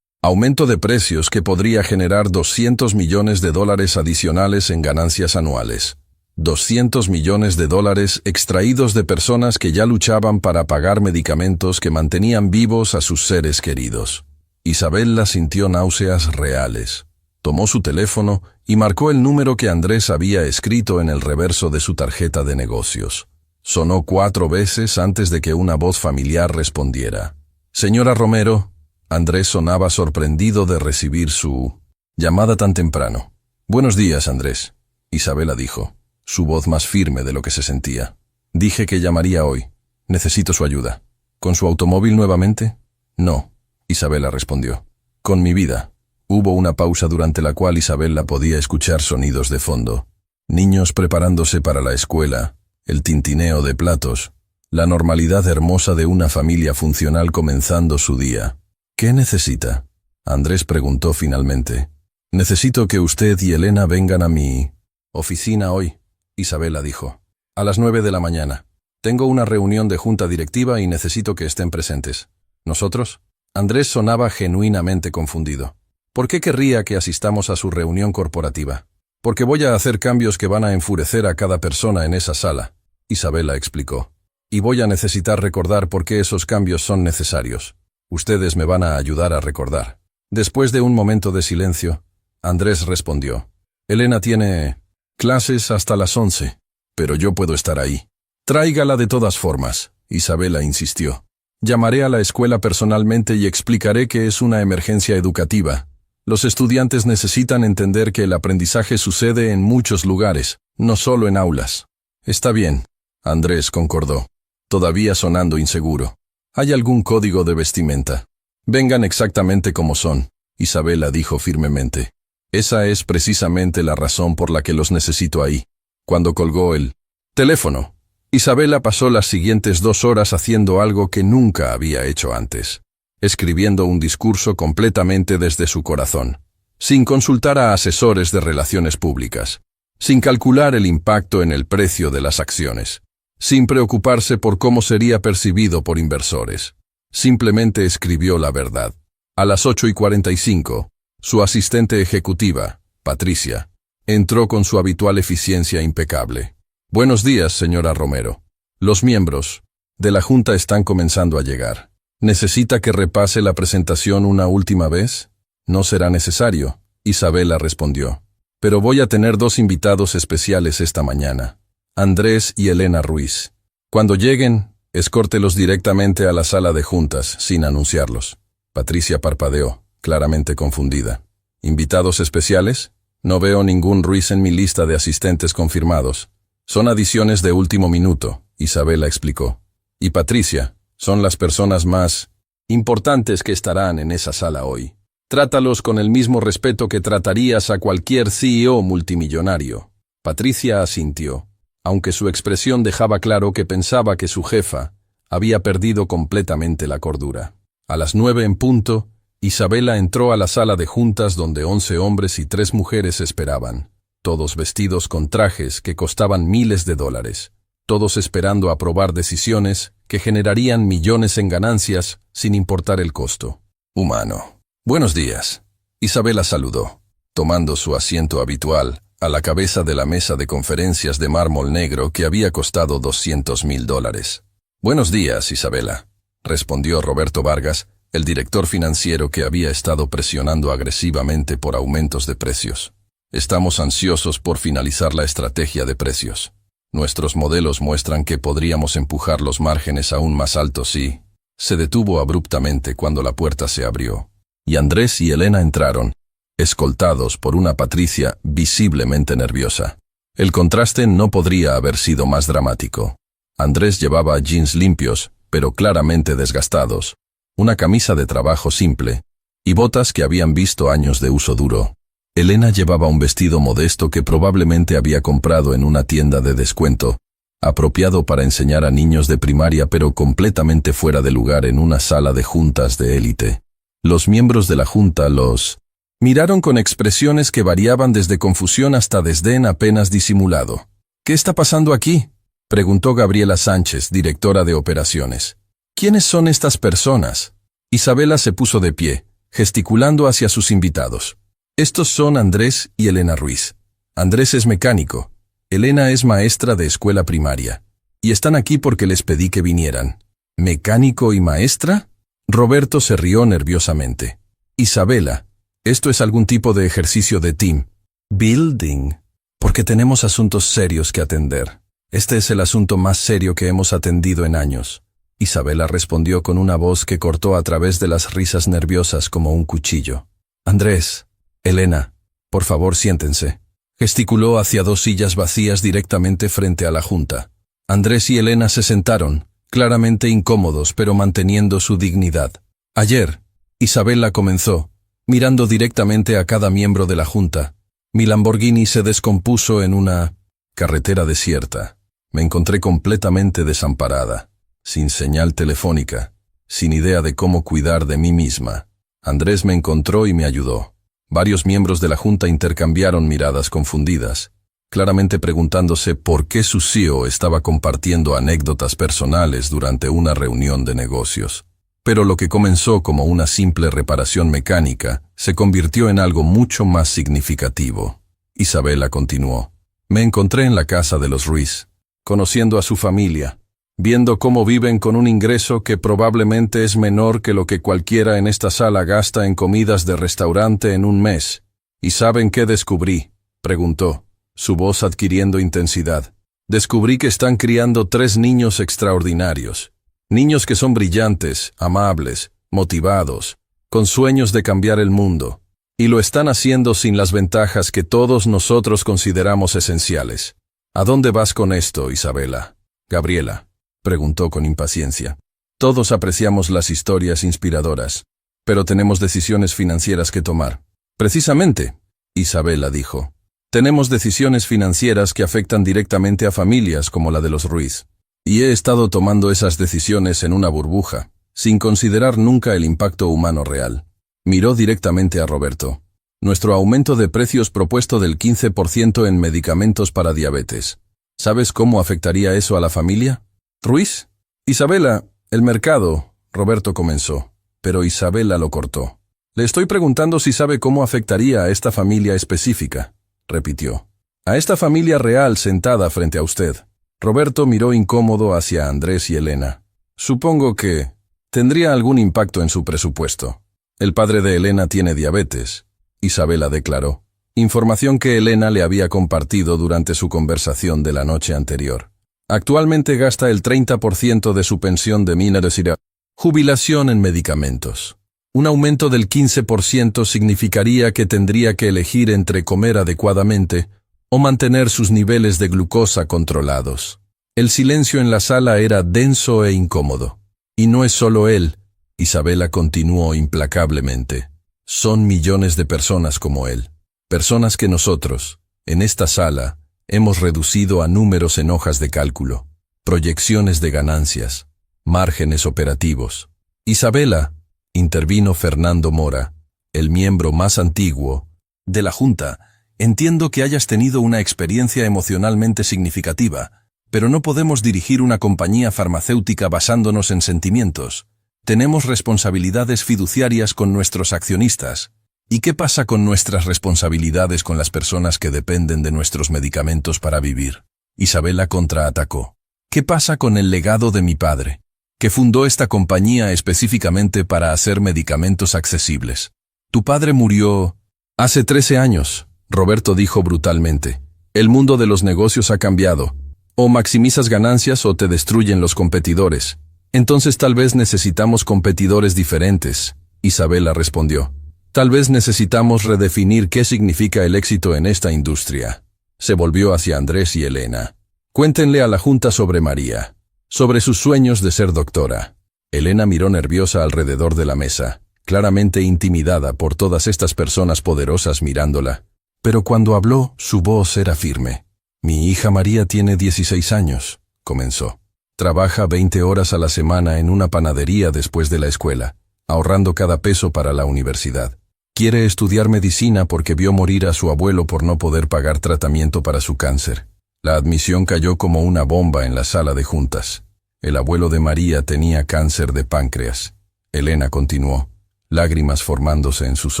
A: aumento de precios que podría generar $200 millones adicionales en ganancias anuales. $200 millones extraídos de personas que ya luchaban para pagar medicamentos que mantenían vivos a sus seres queridos. Isabela sintió náuseas reales. Tomó su teléfono y marcó el número que Andrés había escrito en el reverso de su tarjeta de negocios. Sonó 4 veces antes de que una voz familiar respondiera. Señora Romero. Andrés sonaba sorprendido de recibir su llamada tan temprano. Buenos días, Andrés, Isabela dijo, su voz más firme de lo que se sentía. Dije que llamaría hoy. Necesito su ayuda. ¿Con su automóvil nuevamente? No, Isabela respondió. Con mi vida. Hubo una pausa durante la cual Isabela podía escuchar sonidos de fondo. Niños preparándose para la escuela, el tintineo de platos, la normalidad hermosa de una familia funcional comenzando su día. ¿Qué necesita? Andrés preguntó finalmente. Necesito que usted y Elena vengan a mi oficina hoy, Isabela dijo. A las 9 de la mañana. Tengo una reunión de junta directiva y necesito que estén presentes. ¿Nosotros? Andrés sonaba genuinamente confundido. ¿Por qué querría que asistamos a su reunión corporativa? Porque voy a hacer cambios que van a enfurecer a cada persona en esa sala, Isabela explicó. Y voy a necesitar recordar por qué esos cambios son necesarios. Ustedes me van a ayudar a recordar. Después de un momento de silencio, Andrés respondió. Elena tiene clases hasta las 11, pero yo puedo estar ahí. Tráigala de todas formas, Isabela insistió. Llamaré a la escuela personalmente y explicaré que es una emergencia educativa. Los estudiantes necesitan entender que el aprendizaje sucede en muchos lugares, no solo en aulas. Está bien, Andrés concordó, todavía sonando inseguro. ¿Hay algún código de vestimenta? Vengan exactamente como son, Isabela dijo firmemente. Esa es precisamente la razón por la que los necesito ahí. Cuando colgó el teléfono, Isabela pasó las siguientes 2 horas haciendo algo que nunca había hecho antes. Escribiendo un discurso completamente desde su corazón, sin consultar a asesores de relaciones públicas, sin calcular el impacto en el precio de las acciones, sin preocuparse por cómo sería percibido por inversores. Simplemente escribió la verdad. A las 8:45, su asistente ejecutiva, Patricia, entró con su habitual eficiencia impecable. Buenos días, señora Romero. Los miembros de la Junta están comenzando a llegar. ¿Necesita que repase la presentación una última vez? No será necesario, Isabela respondió. Pero voy a tener 2 invitados especiales esta mañana, Andrés y Elena Ruiz. Cuando lleguen, escórtelos directamente a la sala de juntas, sin anunciarlos. Patricia parpadeó, claramente confundida. ¿Invitados especiales? No veo ningún Ruiz en mi lista de asistentes confirmados. Son adiciones de último minuto, Isabela explicó. Y Patricia, son las personas más importantes que estarán en esa sala hoy. Trátalos con el mismo respeto que tratarías a cualquier CEO multimillonario. Patricia asintió, aunque su expresión dejaba claro que pensaba que su jefa había perdido completamente la cordura. A las 9 en punto, Isabela entró a la sala de juntas donde 11 hombres y 3 mujeres esperaban, todos vestidos con trajes que costaban miles de dólares, todos esperando aprobar decisiones que generarían millones en ganancias sin importar el costo. Humano. Buenos días. Isabela saludó, tomando su asiento habitual a la cabeza de la mesa de conferencias de mármol negro que había costado $200,000. Buenos días, Isabela, respondió Roberto Vargas, el director financiero que había estado presionando agresivamente por aumentos de precios. Estamos ansiosos por finalizar la estrategia de precios. Nuestros modelos muestran que podríamos empujar los márgenes aún más altos y... Se detuvo abruptamente cuando la puerta se abrió, y Andrés y Elena entraron, escoltados por una Patricia visiblemente nerviosa. El contraste no podría haber sido más dramático. Andrés llevaba jeans limpios, pero claramente desgastados, una camisa de trabajo simple, y botas que habían visto años de uso duro. Elena llevaba un vestido modesto que probablemente había comprado en una tienda de descuento, apropiado para enseñar a niños de primaria pero completamente fuera de lugar en una sala de juntas de élite. Los miembros de la junta los miraron con expresiones que variaban desde confusión hasta desdén apenas disimulado. ¿Qué está pasando aquí?, preguntó Gabriela Sánchez, directora de operaciones. ¿Quiénes son estas personas? Isabela se puso de pie, gesticulando hacia sus invitados. Estos son Andrés y Elena Ruiz. Andrés es mecánico. Elena es maestra de escuela primaria. Y están aquí porque les pedí que vinieran. ¿Mecánico y maestra? Roberto se rió nerviosamente. Isabela, esto es algún tipo de ejercicio de team building, porque tenemos asuntos serios que atender. Este es el asunto más serio que hemos atendido en años. Isabela respondió con una voz que cortó a través de las risas nerviosas como un cuchillo. Andrés, Elena, por favor siéntense. Gesticuló hacia 2 sillas vacías directamente frente a la junta. Andrés y Elena se sentaron, claramente incómodos pero manteniendo su dignidad. Ayer, Isabela comenzó, mirando directamente a cada miembro de la junta. Mi Lamborghini se descompuso en una carretera desierta. Me encontré completamente desamparada, sin señal telefónica, sin idea de cómo cuidar de mí misma. Andrés me encontró y me ayudó. Varios miembros de la junta intercambiaron miradas confundidas, claramente preguntándose por qué su CEO estaba compartiendo anécdotas personales durante una reunión de negocios. Pero lo que comenzó como una simple reparación mecánica se convirtió en algo mucho más significativo. Isabela continuó. Me encontré en la casa de los Ruiz, conociendo a su familia, viendo cómo viven con un ingreso que probablemente es menor que lo que cualquiera en esta sala gasta en comidas de restaurante en un mes. ¿Y saben qué descubrí?, preguntó, su voz adquiriendo intensidad. Descubrí que están criando 3 niños extraordinarios. Niños que son brillantes, amables, motivados, con sueños de cambiar el mundo. Y lo están haciendo sin las ventajas que todos nosotros consideramos esenciales. ¿A dónde vas con esto, Isabela? Gabriela preguntó con impaciencia. Todos apreciamos las historias inspiradoras, pero tenemos decisiones financieras que tomar. Precisamente, Isabela dijo. Tenemos decisiones financieras que afectan directamente a familias como la de los Ruiz. Y he estado tomando esas decisiones en una burbuja, sin considerar nunca el impacto humano real. Miró directamente a Roberto. Nuestro aumento de precios propuesto del 15% en medicamentos para diabetes. ¿Sabes cómo afectaría eso a la familia? ¿Ruiz? Isabela, el mercado, Roberto comenzó, pero Isabela lo cortó. Le estoy preguntando si sabe cómo afectaría a esta familia específica, repitió. A esta familia real sentada frente a usted. Roberto miró incómodo hacia Andrés y Elena. Supongo que tendría algún impacto en su presupuesto. El padre de Elena tiene diabetes, Isabela declaró, información que Elena le había compartido durante su conversación de la noche anterior. Actualmente gasta el 30% de su pensión de jubilación en medicamentos. Un aumento del 15% significaría que tendría que elegir entre comer adecuadamente o mantener sus niveles de glucosa controlados. El silencio en la sala era denso e incómodo. Y no es solo él, Isabela continuó implacablemente. Son millones de personas como él. Personas que nosotros, en esta sala, hemos reducido a números en hojas de cálculo, proyecciones de ganancias, márgenes operativos. Isabela, intervino Fernando Mora, el miembro más antiguo de la Junta. Entiendo que hayas tenido una experiencia emocionalmente significativa, pero no podemos dirigir una compañía farmacéutica basándonos en sentimientos. Tenemos responsabilidades fiduciarias con nuestros accionistas. ¿Y qué pasa con nuestras responsabilidades con las personas que dependen de nuestros medicamentos para vivir? Isabela contraatacó. ¿Qué pasa con el legado de mi padre, que fundó esta compañía específicamente para hacer medicamentos accesibles? Tu padre murió hace 13 años, Roberto dijo brutalmente. El mundo de los negocios ha cambiado. O maximizas ganancias o te destruyen los competidores. Entonces tal vez necesitamos competidores diferentes, Isabela respondió. Tal vez necesitamos redefinir qué significa el éxito en esta industria. Se volvió hacia Andrés y Elena. Cuéntenle a la Junta sobre María, sobre sus sueños de ser doctora. Elena miró nerviosa alrededor de la mesa, claramente intimidada por todas estas personas poderosas mirándola. Pero cuando habló, su voz era firme. Mi hija María tiene 16 años, comenzó. Trabaja 20 horas a la semana en una panadería después de la escuela, ahorrando cada peso para la universidad. Quiere estudiar medicina porque vio morir a su abuelo por no poder pagar tratamiento para su cáncer. La admisión cayó como una bomba en la sala de juntas. El abuelo de María tenía cáncer de páncreas. Elena continuó, lágrimas formándose en sus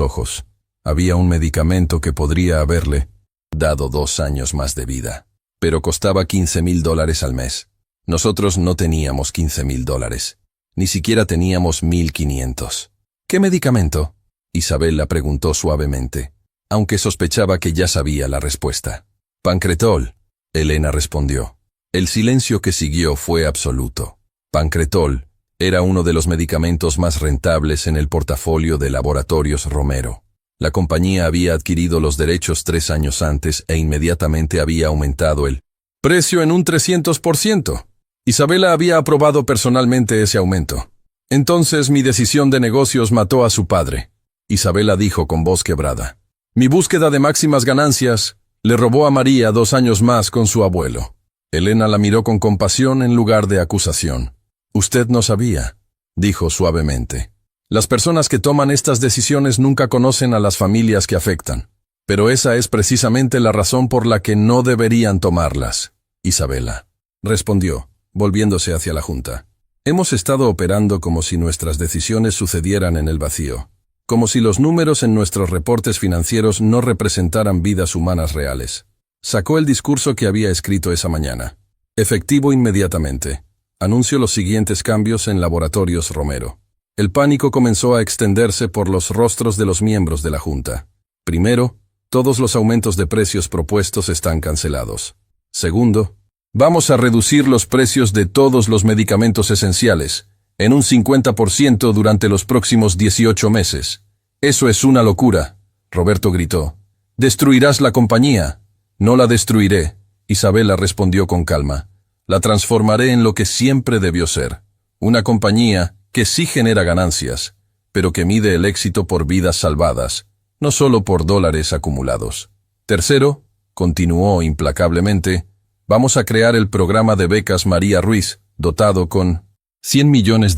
A: ojos. Había un medicamento que podría haberle dado 2 años más de vida, pero costaba $15,000 al mes. Nosotros no teníamos $15,000. Ni siquiera teníamos 1,500. ¿Qué medicamento?, Isabel la preguntó suavemente, aunque sospechaba que ya sabía la respuesta. Pancretol, Elena respondió. El silencio que siguió fue absoluto. Pancretol era uno de los medicamentos más rentables en el portafolio de Laboratorios Romero. La compañía había adquirido los derechos 3 años antes e inmediatamente había aumentado el precio en un 300%. Isabela había aprobado personalmente ese aumento. Entonces mi decisión de negocios mató a su padre. Isabela dijo con voz quebrada. Mi búsqueda de máximas ganancias le robó a María 2 años más con su abuelo. Elena la miró con compasión en lugar de acusación. Usted no sabía, dijo suavemente. Las personas que toman estas decisiones nunca conocen a las familias que afectan. Pero esa es precisamente la razón por la que no deberían tomarlas. Isabela respondió, volviéndose hacia la Junta. Hemos estado operando como si nuestras decisiones sucedieran en el vacío, como si los números en nuestros reportes financieros no representaran vidas humanas reales. Sacó el discurso que había escrito esa mañana. Efectivo inmediatamente. Anuncio los siguientes cambios en Laboratorios Romero. El pánico comenzó a extenderse por los rostros de los miembros de la Junta. Primero, todos los aumentos de precios propuestos están cancelados. Segundo, vamos a reducir los precios de todos los medicamentos esenciales, en un 50% durante los próximos 18 meses. Eso es una locura, Roberto gritó. Destruirás la compañía. No la destruiré, Isabela respondió con calma. La transformaré en lo que siempre debió ser. Una compañía que sí genera ganancias, pero que mide el éxito por vidas salvadas, no solo por dólares acumulados. Tercero, continuó implacablemente, vamos a crear el programa de becas María Ruiz, dotado con $100 millones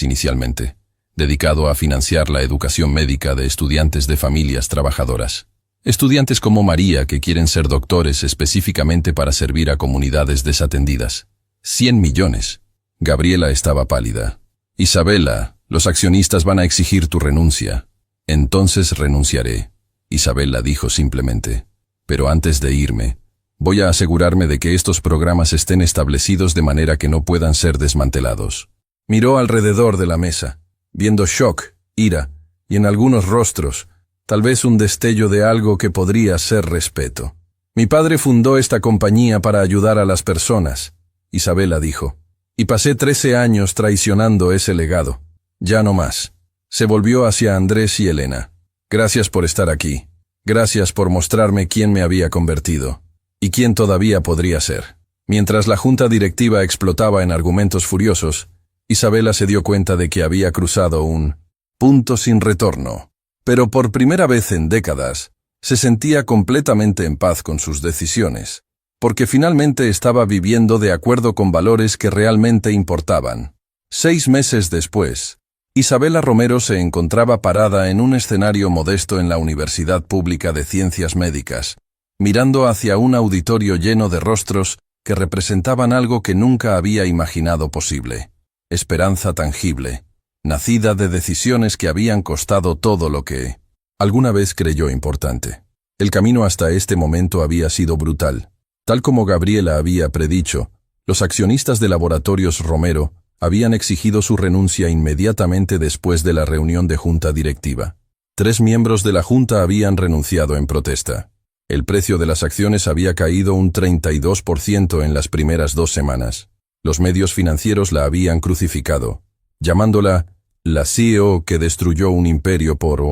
A: inicialmente, dedicado a financiar la educación médica de estudiantes de familias trabajadoras. Estudiantes como María que quieren ser doctores específicamente para servir a comunidades desatendidas. 100 millones. Gabriela estaba pálida. Isabela, los accionistas van a exigir tu renuncia. Entonces renunciaré. Isabela dijo simplemente. Pero antes de irme, voy a asegurarme de que estos programas estén establecidos de manera que no puedan ser desmantelados. Miró alrededor de la mesa, viendo shock, ira, y en algunos rostros, tal vez un destello de algo que podría ser respeto. Mi padre fundó esta compañía para ayudar a las personas, Isabela dijo, y pasé 13 años traicionando ese legado. Ya no más. Se volvió hacia Andrés y Elena. Gracias por estar aquí. Gracias por mostrarme quién me había convertido. Y quién todavía podría ser. Mientras la junta directiva explotaba en argumentos furiosos, Isabela se dio cuenta de que había cruzado un punto sin retorno. Pero por primera vez en décadas, se sentía completamente en paz con sus decisiones, porque finalmente estaba viviendo de acuerdo con valores que realmente importaban. 6 meses después, Isabela Romero se encontraba parada en un escenario modesto en la Universidad Pública de Ciencias Médicas, mirando hacia un auditorio lleno de rostros que representaban algo que nunca había imaginado posible. Esperanza tangible, nacida de decisiones que habían costado todo lo que alguna vez creyó importante. El camino hasta este momento había sido brutal. Tal como Gabriela había predicho, los accionistas de Laboratorios Romero habían exigido su renuncia inmediatamente después de la reunión de junta directiva. 3 miembros de la junta habían renunciado en protesta. El precio de las acciones había caído un 32% en las primeras 2 semanas. Los medios financieros la habían crucificado, llamándola la CEO que destruyó un imperio por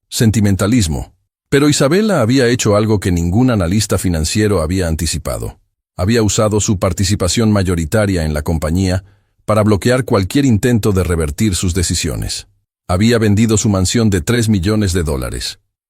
A: sentimentalismo. Pero Isabela había hecho algo que ningún analista financiero había anticipado. Había usado su participación mayoritaria en la compañía para bloquear cualquier intento de revertir sus decisiones. Había vendido su mansión de $3 millones,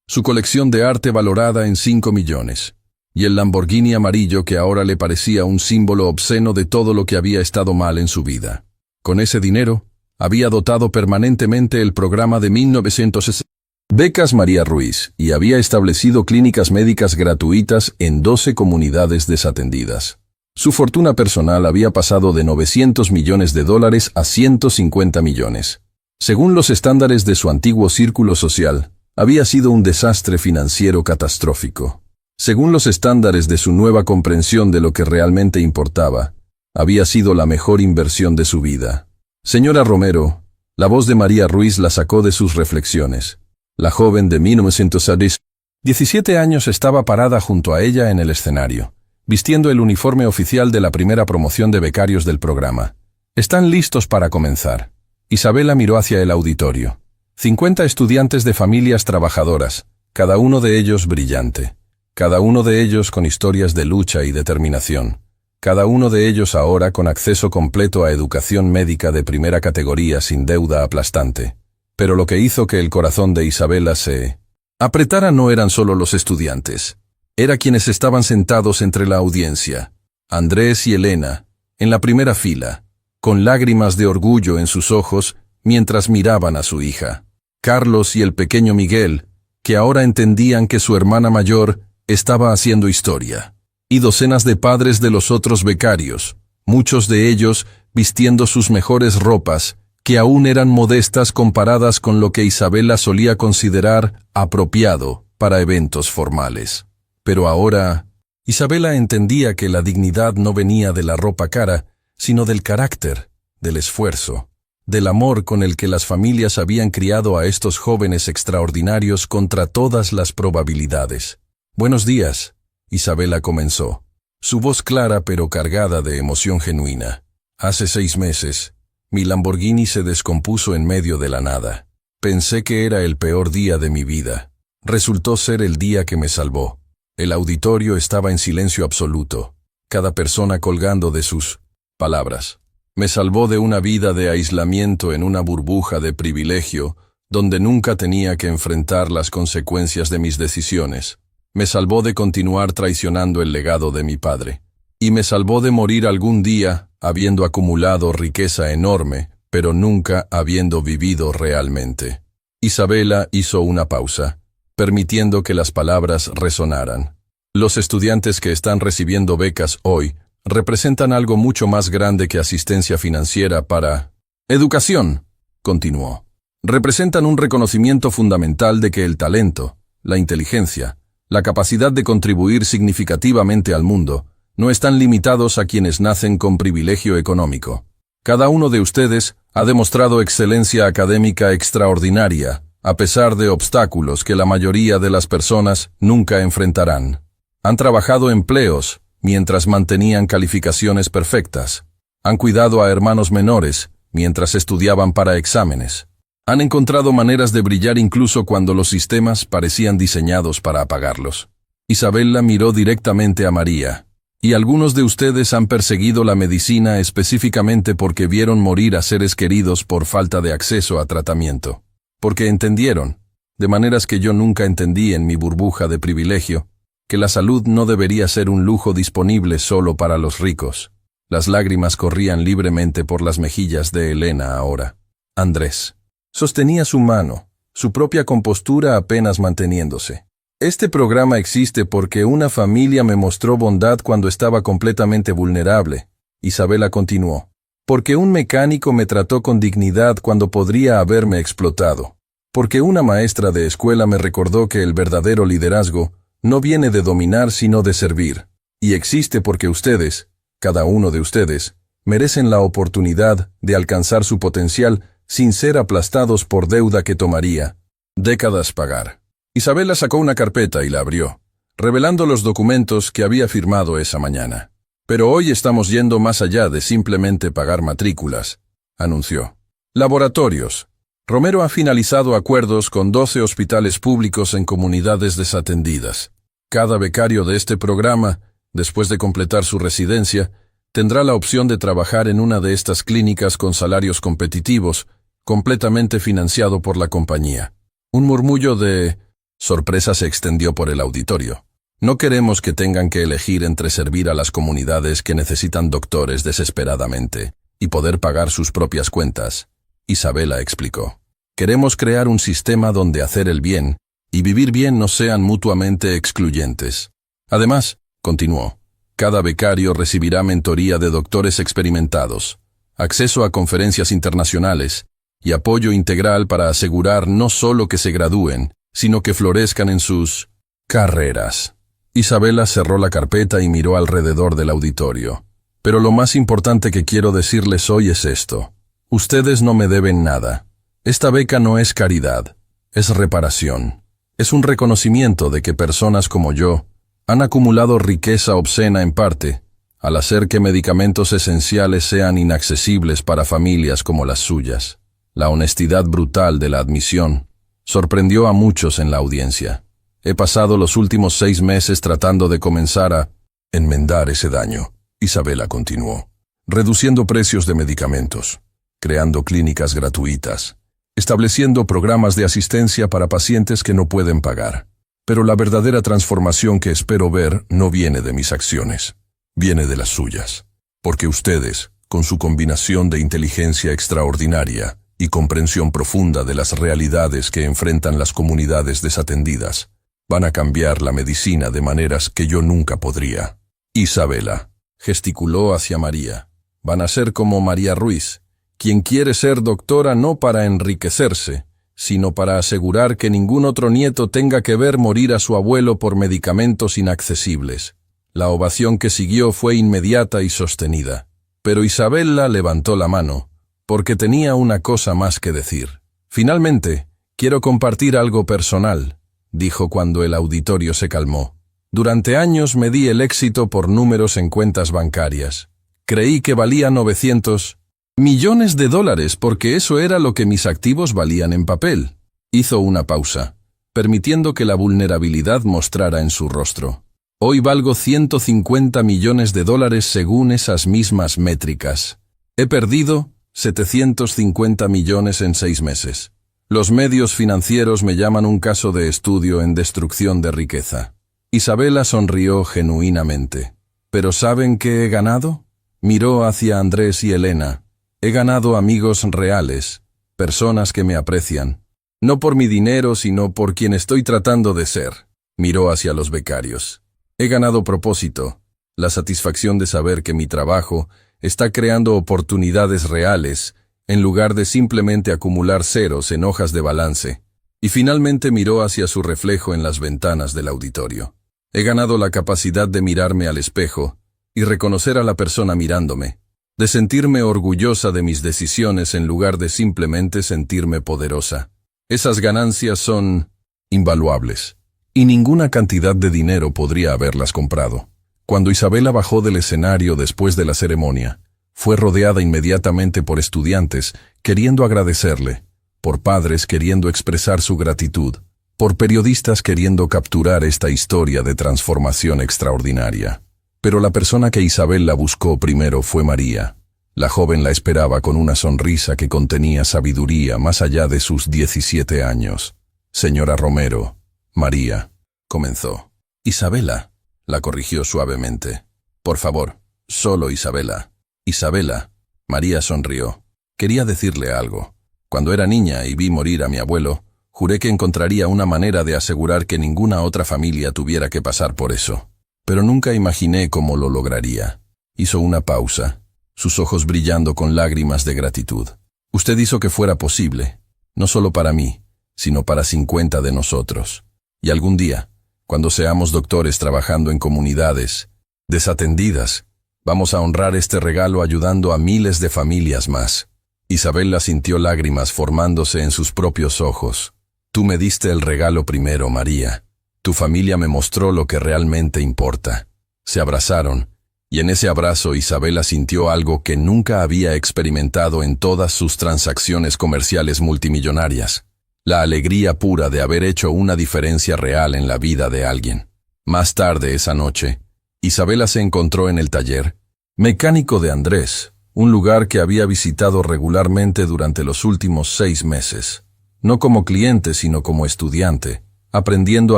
A: su colección de arte valorada en 5 millones, y el Lamborghini amarillo que ahora le parecía un símbolo obsceno de todo lo que había estado mal en su vida. Con ese dinero, había dotado permanentemente el programa de 1960 Becas María Ruiz y había establecido clínicas médicas gratuitas en 12 comunidades desatendidas. Su fortuna personal había pasado de $900 millones a 150 millones. Según los estándares de su antiguo círculo social, había sido un desastre financiero catastrófico. Según los estándares de su nueva comprensión de lo que realmente importaba, había sido la mejor inversión de su vida. Señora Romero, la voz de María Ruiz la sacó de sus reflexiones. La joven de 1917 años estaba parada junto a ella en el escenario, vistiendo el uniforme oficial de la primera promoción de becarios del programa. «Están listos para comenzar». Isabela miró hacia el auditorio. 50 estudiantes de familias trabajadoras, cada uno de ellos brillante. Cada uno de ellos con historias de lucha y determinación. Cada uno de ellos ahora con acceso completo a educación médica de primera categoría sin deuda aplastante. Pero lo que hizo que el corazón de Isabela se apretara no eran solo los estudiantes. Era quienes estaban sentados entre la audiencia. Andrés y Elena, en la primera fila, con lágrimas de orgullo en sus ojos mientras miraban a su hija. Carlos y el pequeño Miguel, que ahora entendían que su hermana mayor estaba haciendo historia. Y docenas de padres de los otros becarios, muchos de ellos vistiendo sus mejores ropas, que aún eran modestas comparadas con lo que Isabela solía considerar apropiado para eventos formales. Pero ahora, Isabela entendía que la dignidad no venía de la ropa cara, sino del carácter, del esfuerzo, del amor con el que las familias habían criado a estos jóvenes extraordinarios contra todas las probabilidades. «Buenos días», Isabela comenzó, su voz clara pero cargada de emoción genuina. «Hace 6 meses, mi Lamborghini se descompuso en medio de la nada. Pensé que era el peor día de mi vida. Resultó ser el día que me salvó». El auditorio estaba en silencio absoluto, cada persona colgando de sus palabras. «Me salvó de una vida de aislamiento en una burbuja de privilegio, donde nunca tenía que enfrentar las consecuencias de mis decisiones. Me salvó de continuar traicionando el legado de mi padre. Y me salvó de morir algún día, habiendo acumulado riqueza enorme, pero nunca habiendo vivido realmente». Isabela hizo una pausa, permitiendo que las palabras resonaran. «Los estudiantes que están recibiendo becas hoy representan algo mucho más grande que asistencia financiera para educación», continuó. «Representan un reconocimiento fundamental de que el talento, la inteligencia, la capacidad de contribuir significativamente al mundo, no están limitados a quienes nacen con privilegio económico. Cada uno de ustedes ha demostrado excelencia académica extraordinaria, a pesar de obstáculos que la mayoría de las personas nunca enfrentarán. Han trabajado empleos mientras mantenían calificaciones perfectas. Han cuidado a hermanos menores mientras estudiaban para exámenes. Han encontrado maneras de brillar incluso cuando los sistemas parecían diseñados para apagarlos». Isabela miró directamente a María. «Y algunos de ustedes han perseguido la medicina específicamente porque vieron morir a seres queridos por falta de acceso a tratamiento. Porque entendieron, de maneras que yo nunca entendí en mi burbuja de privilegio, que la salud no debería ser un lujo disponible solo para los ricos». Las lágrimas corrían libremente por las mejillas de Elena ahora. Andrés sostenía su mano, su propia compostura apenas manteniéndose. «Este programa existe porque una familia me mostró bondad cuando estaba completamente vulnerable», Isabela continuó. «Porque un mecánico me trató con dignidad cuando podría haberme explotado. Porque una maestra de escuela me recordó que el verdadero liderazgo no viene de dominar sino de servir. Y existe porque ustedes, cada uno de ustedes, merecen la oportunidad de alcanzar su potencial sin ser aplastados por deuda que tomaría décadas pagar». Isabela sacó una carpeta y la abrió, revelando los documentos que había firmado esa mañana. «Pero hoy estamos yendo más allá de simplemente pagar matrículas», anunció. «Laboratorios. Romero ha finalizado acuerdos con 12 hospitales públicos en comunidades desatendidas. Cada becario de este programa, después de completar su residencia, tendrá la opción de trabajar en una de estas clínicas con salarios competitivos, completamente financiado por la compañía». Un murmullo de sorpresa se extendió por el auditorio. «No queremos que tengan que elegir entre servir a las comunidades que necesitan doctores desesperadamente y poder pagar sus propias cuentas», Isabela explicó. «Queremos crear un sistema donde hacer el bien y vivir bien no sean mutuamente excluyentes. Además», continuó, «cada becario recibirá mentoría de doctores experimentados, acceso a conferencias internacionales y apoyo integral para asegurar no solo que se gradúen, sino que florezcan en sus carreras». Isabela cerró la carpeta y miró alrededor del auditorio. «Pero lo más importante que quiero decirles hoy es esto. Ustedes no me deben nada. Esta beca no es caridad. Es reparación. Es un reconocimiento de que personas como yo han acumulado riqueza obscena en parte, al hacer que medicamentos esenciales sean inaccesibles para familias como las suyas. La honestidad brutal de la admisión sorprendió a muchos en la audiencia. He pasado los últimos 6 meses tratando de comenzar a enmendar ese daño, Isabela continuó, reduciendo precios de medicamentos, creando clínicas gratuitas, estableciendo programas de asistencia para pacientes que no pueden pagar. Pero la verdadera transformación que espero ver no viene de mis acciones, viene de las suyas. Porque ustedes, con su combinación de inteligencia extraordinaria y comprensión profunda de las realidades que enfrentan las comunidades desatendidas, van a cambiar la medicina de maneras que yo nunca podría. Isabela gesticuló hacia María. Van a ser como María Ruiz, quien quiere ser doctora no para enriquecerse, sino para asegurar que ningún otro nieto tenga que ver morir a su abuelo por medicamentos inaccesibles. La ovación que siguió fue inmediata y sostenida, pero Isabela levantó la mano, porque tenía una cosa más que decir. Finalmente, quiero compartir algo personal, dijo cuando el auditorio se calmó. Durante años medí el éxito por números en cuentas bancarias. Creí que valía 900 millones de dólares porque eso era lo que mis activos valían en papel. Hizo una pausa, permitiendo que la vulnerabilidad mostrara en su rostro. Hoy valgo 150 millones de dólares según esas mismas métricas. He perdido 750 millones en 6 meses. Los medios financieros me llaman un caso de estudio en destrucción de riqueza. Isabela sonrió genuinamente. ¿Pero saben qué he ganado? Miró hacia Andrés y Elena. He ganado amigos reales, personas que me aprecian. No por mi dinero, sino por quien estoy tratando de ser. Miró hacia los becarios. He ganado propósito, la satisfacción de saber que mi trabajo está creando oportunidades reales, en lugar de simplemente acumular ceros en hojas de balance. Y finalmente miró hacia su reflejo en las ventanas del auditorio. He ganado la capacidad de mirarme al espejo y reconocer a la persona mirándome, de sentirme orgullosa de mis decisiones en lugar de simplemente sentirme poderosa. Esas ganancias son invaluables, y ninguna cantidad de dinero podría haberlas comprado. Cuando Isabela bajó del escenario después de la ceremonia, fue rodeada inmediatamente por estudiantes queriendo agradecerle, por padres queriendo expresar su gratitud, por periodistas queriendo capturar esta historia de transformación extraordinaria. Pero la persona que Isabela buscó primero fue María. La joven la esperaba con una sonrisa que contenía sabiduría más allá de sus 17 años. Señora Romero, María, comenzó. Isabela, la corrigió suavemente. Por favor, solo Isabela. Isabela. María sonrió. Quería decirle algo. Cuando era niña y vi morir a mi abuelo, juré que encontraría una manera de asegurar que ninguna otra familia tuviera que pasar por eso. Pero nunca imaginé cómo lo lograría. Hizo una pausa, sus ojos brillando con lágrimas de gratitud. Usted hizo que fuera posible, no solo para mí, sino para 50 de nosotros. Y algún día, cuando seamos doctores trabajando en comunidades desatendidas, vamos a honrar este regalo ayudando a miles de familias más. Isabela sintió lágrimas formándose en sus propios ojos. Tú me diste el regalo primero, María. Tu familia me mostró lo que realmente importa. Se abrazaron, y en ese abrazo Isabela sintió algo que nunca había experimentado en todas sus transacciones comerciales multimillonarias. La alegría pura de haber hecho una diferencia real en la vida de alguien. Más tarde esa noche, Isabela se encontró en el taller mecánico de Andrés, un lugar que había visitado regularmente durante los últimos 6 meses. No como cliente, sino como estudiante, aprendiendo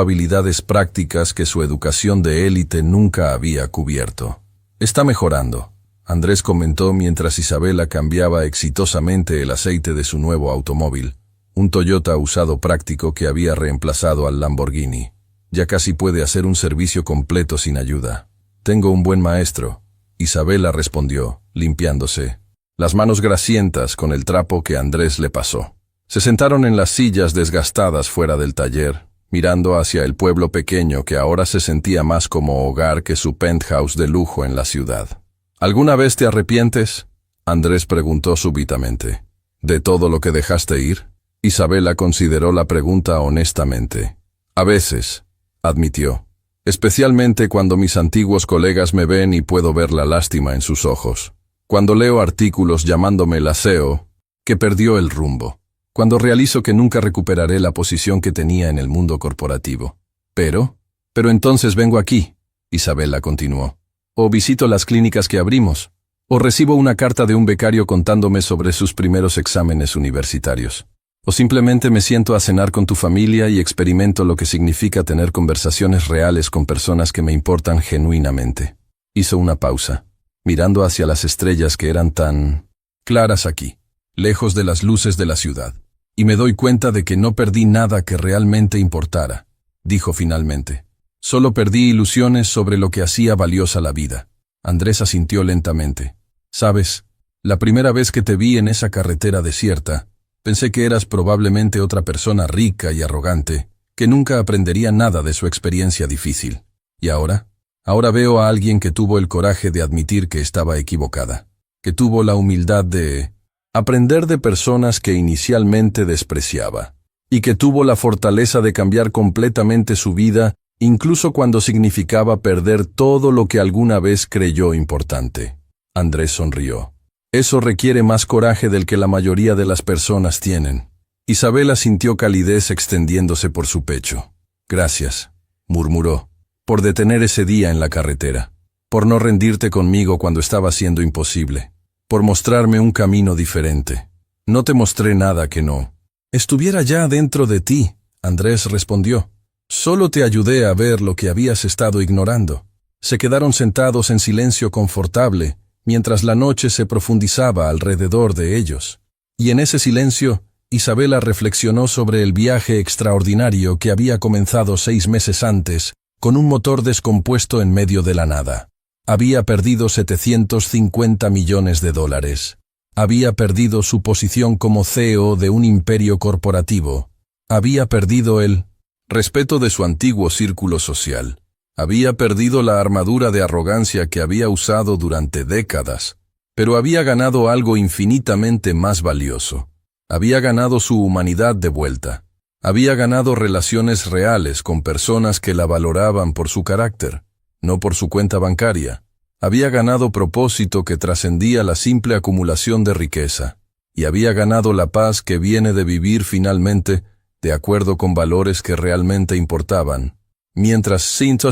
A: habilidades prácticas que su educación de élite nunca había cubierto. Está mejorando, Andrés comentó mientras Isabela cambiaba exitosamente el aceite de su nuevo automóvil, un Toyota usado práctico que había reemplazado al Lamborghini. Ya casi puede hacer un servicio completo sin ayuda. Tengo un buen maestro, Isabela respondió, limpiándose las manos grasientas con el trapo que Andrés le pasó. Se sentaron en las sillas desgastadas fuera del taller, mirando hacia el pueblo pequeño que ahora se sentía más como hogar que su penthouse de lujo en la ciudad. ¿Alguna vez te arrepientes?, Andrés preguntó súbitamente. ¿De todo lo que dejaste ir? Isabela consideró la pregunta honestamente. A veces, admitió. Especialmente cuando mis antiguos colegas me ven y puedo ver la lástima en sus ojos. Cuando leo artículos llamándome la CEO, que perdió el rumbo. Cuando realizo que nunca recuperaré la posición que tenía en el mundo corporativo. Pero entonces vengo aquí, Isabela continuó. O visito las clínicas que abrimos. O recibo una carta de un becario contándome sobre sus primeros exámenes universitarios. O simplemente me siento a cenar con tu familia y experimento lo que significa tener conversaciones reales con personas que me importan genuinamente. Hizo una pausa, mirando hacia las estrellas que eran tan claras aquí, lejos de las luces de la ciudad. Y me doy cuenta de que no perdí nada que realmente importara, dijo finalmente. Solo perdí ilusiones sobre lo que hacía valiosa la vida. Andrés asintió lentamente. Sabes, la primera vez que te vi en esa carretera desierta, pensé que eras probablemente otra persona rica y arrogante, que nunca aprendería nada de su experiencia difícil. ¿Y ahora? Ahora veo a alguien que tuvo el coraje de admitir que estaba equivocada, que tuvo la humildad de aprender de personas que inicialmente despreciaba, y que tuvo la fortaleza de cambiar completamente su vida, incluso cuando significaba perder todo lo que alguna vez creyó importante. Andrés sonrió. Eso requiere más coraje del que la mayoría de las personas tienen. Isabela sintió calidez extendiéndose por su pecho. Gracias, murmuró, por detener ese día en la carretera, por no rendirte conmigo cuando estaba siendo imposible, por mostrarme un camino diferente. No te mostré nada que no estuviera ya dentro de ti, Andrés respondió. Solo te ayudé a ver lo que habías estado ignorando. Se quedaron sentados en silencio confortable, mientras la noche se profundizaba alrededor de ellos. Y en ese silencio, Isabela reflexionó sobre el viaje extraordinario que había comenzado 6 meses antes, con un motor descompuesto en medio de la nada. Había perdido $750 millones. Había perdido su posición como CEO de un imperio corporativo. Había perdido el respeto de su antiguo círculo social. Había perdido la armadura de arrogancia que había usado durante décadas, pero había ganado algo infinitamente más valioso. Había ganado su humanidad de vuelta. Había ganado relaciones reales con personas que la valoraban por su carácter, no por su cuenta bancaria. Había ganado propósito que trascendía la simple acumulación de riqueza, y había ganado la paz que viene de vivir finalmente de acuerdo con valores que realmente importaban. Mientras Cinto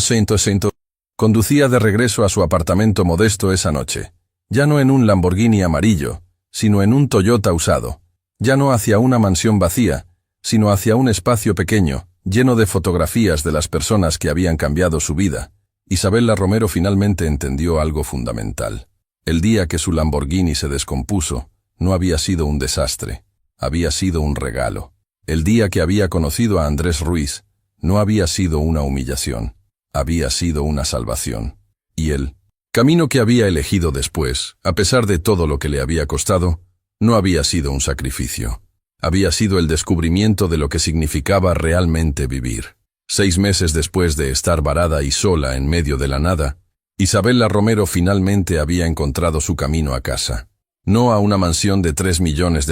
A: conducía de regreso a su apartamento modesto esa noche, ya no en un Lamborghini amarillo, sino en un Toyota usado, ya no hacia una mansión vacía, sino hacia un espacio pequeño, lleno de fotografías de las personas que habían cambiado su vida, Isabela Romero finalmente entendió algo fundamental. El día que su Lamborghini se descompuso, no había sido un desastre, había sido un regalo. El día que había conocido a Andrés Ruiz, no había sido una humillación, había sido una salvación. Y el camino que había elegido después, a pesar de todo lo que le había costado, no había sido un sacrificio. Había sido el descubrimiento de lo que significaba realmente vivir. 6 meses después de estar varada y sola en medio de la nada, Isabela Romero finalmente había encontrado su camino a casa. No a una mansión de $3 millones,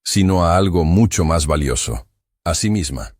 A: sino a algo mucho más valioso, a sí misma.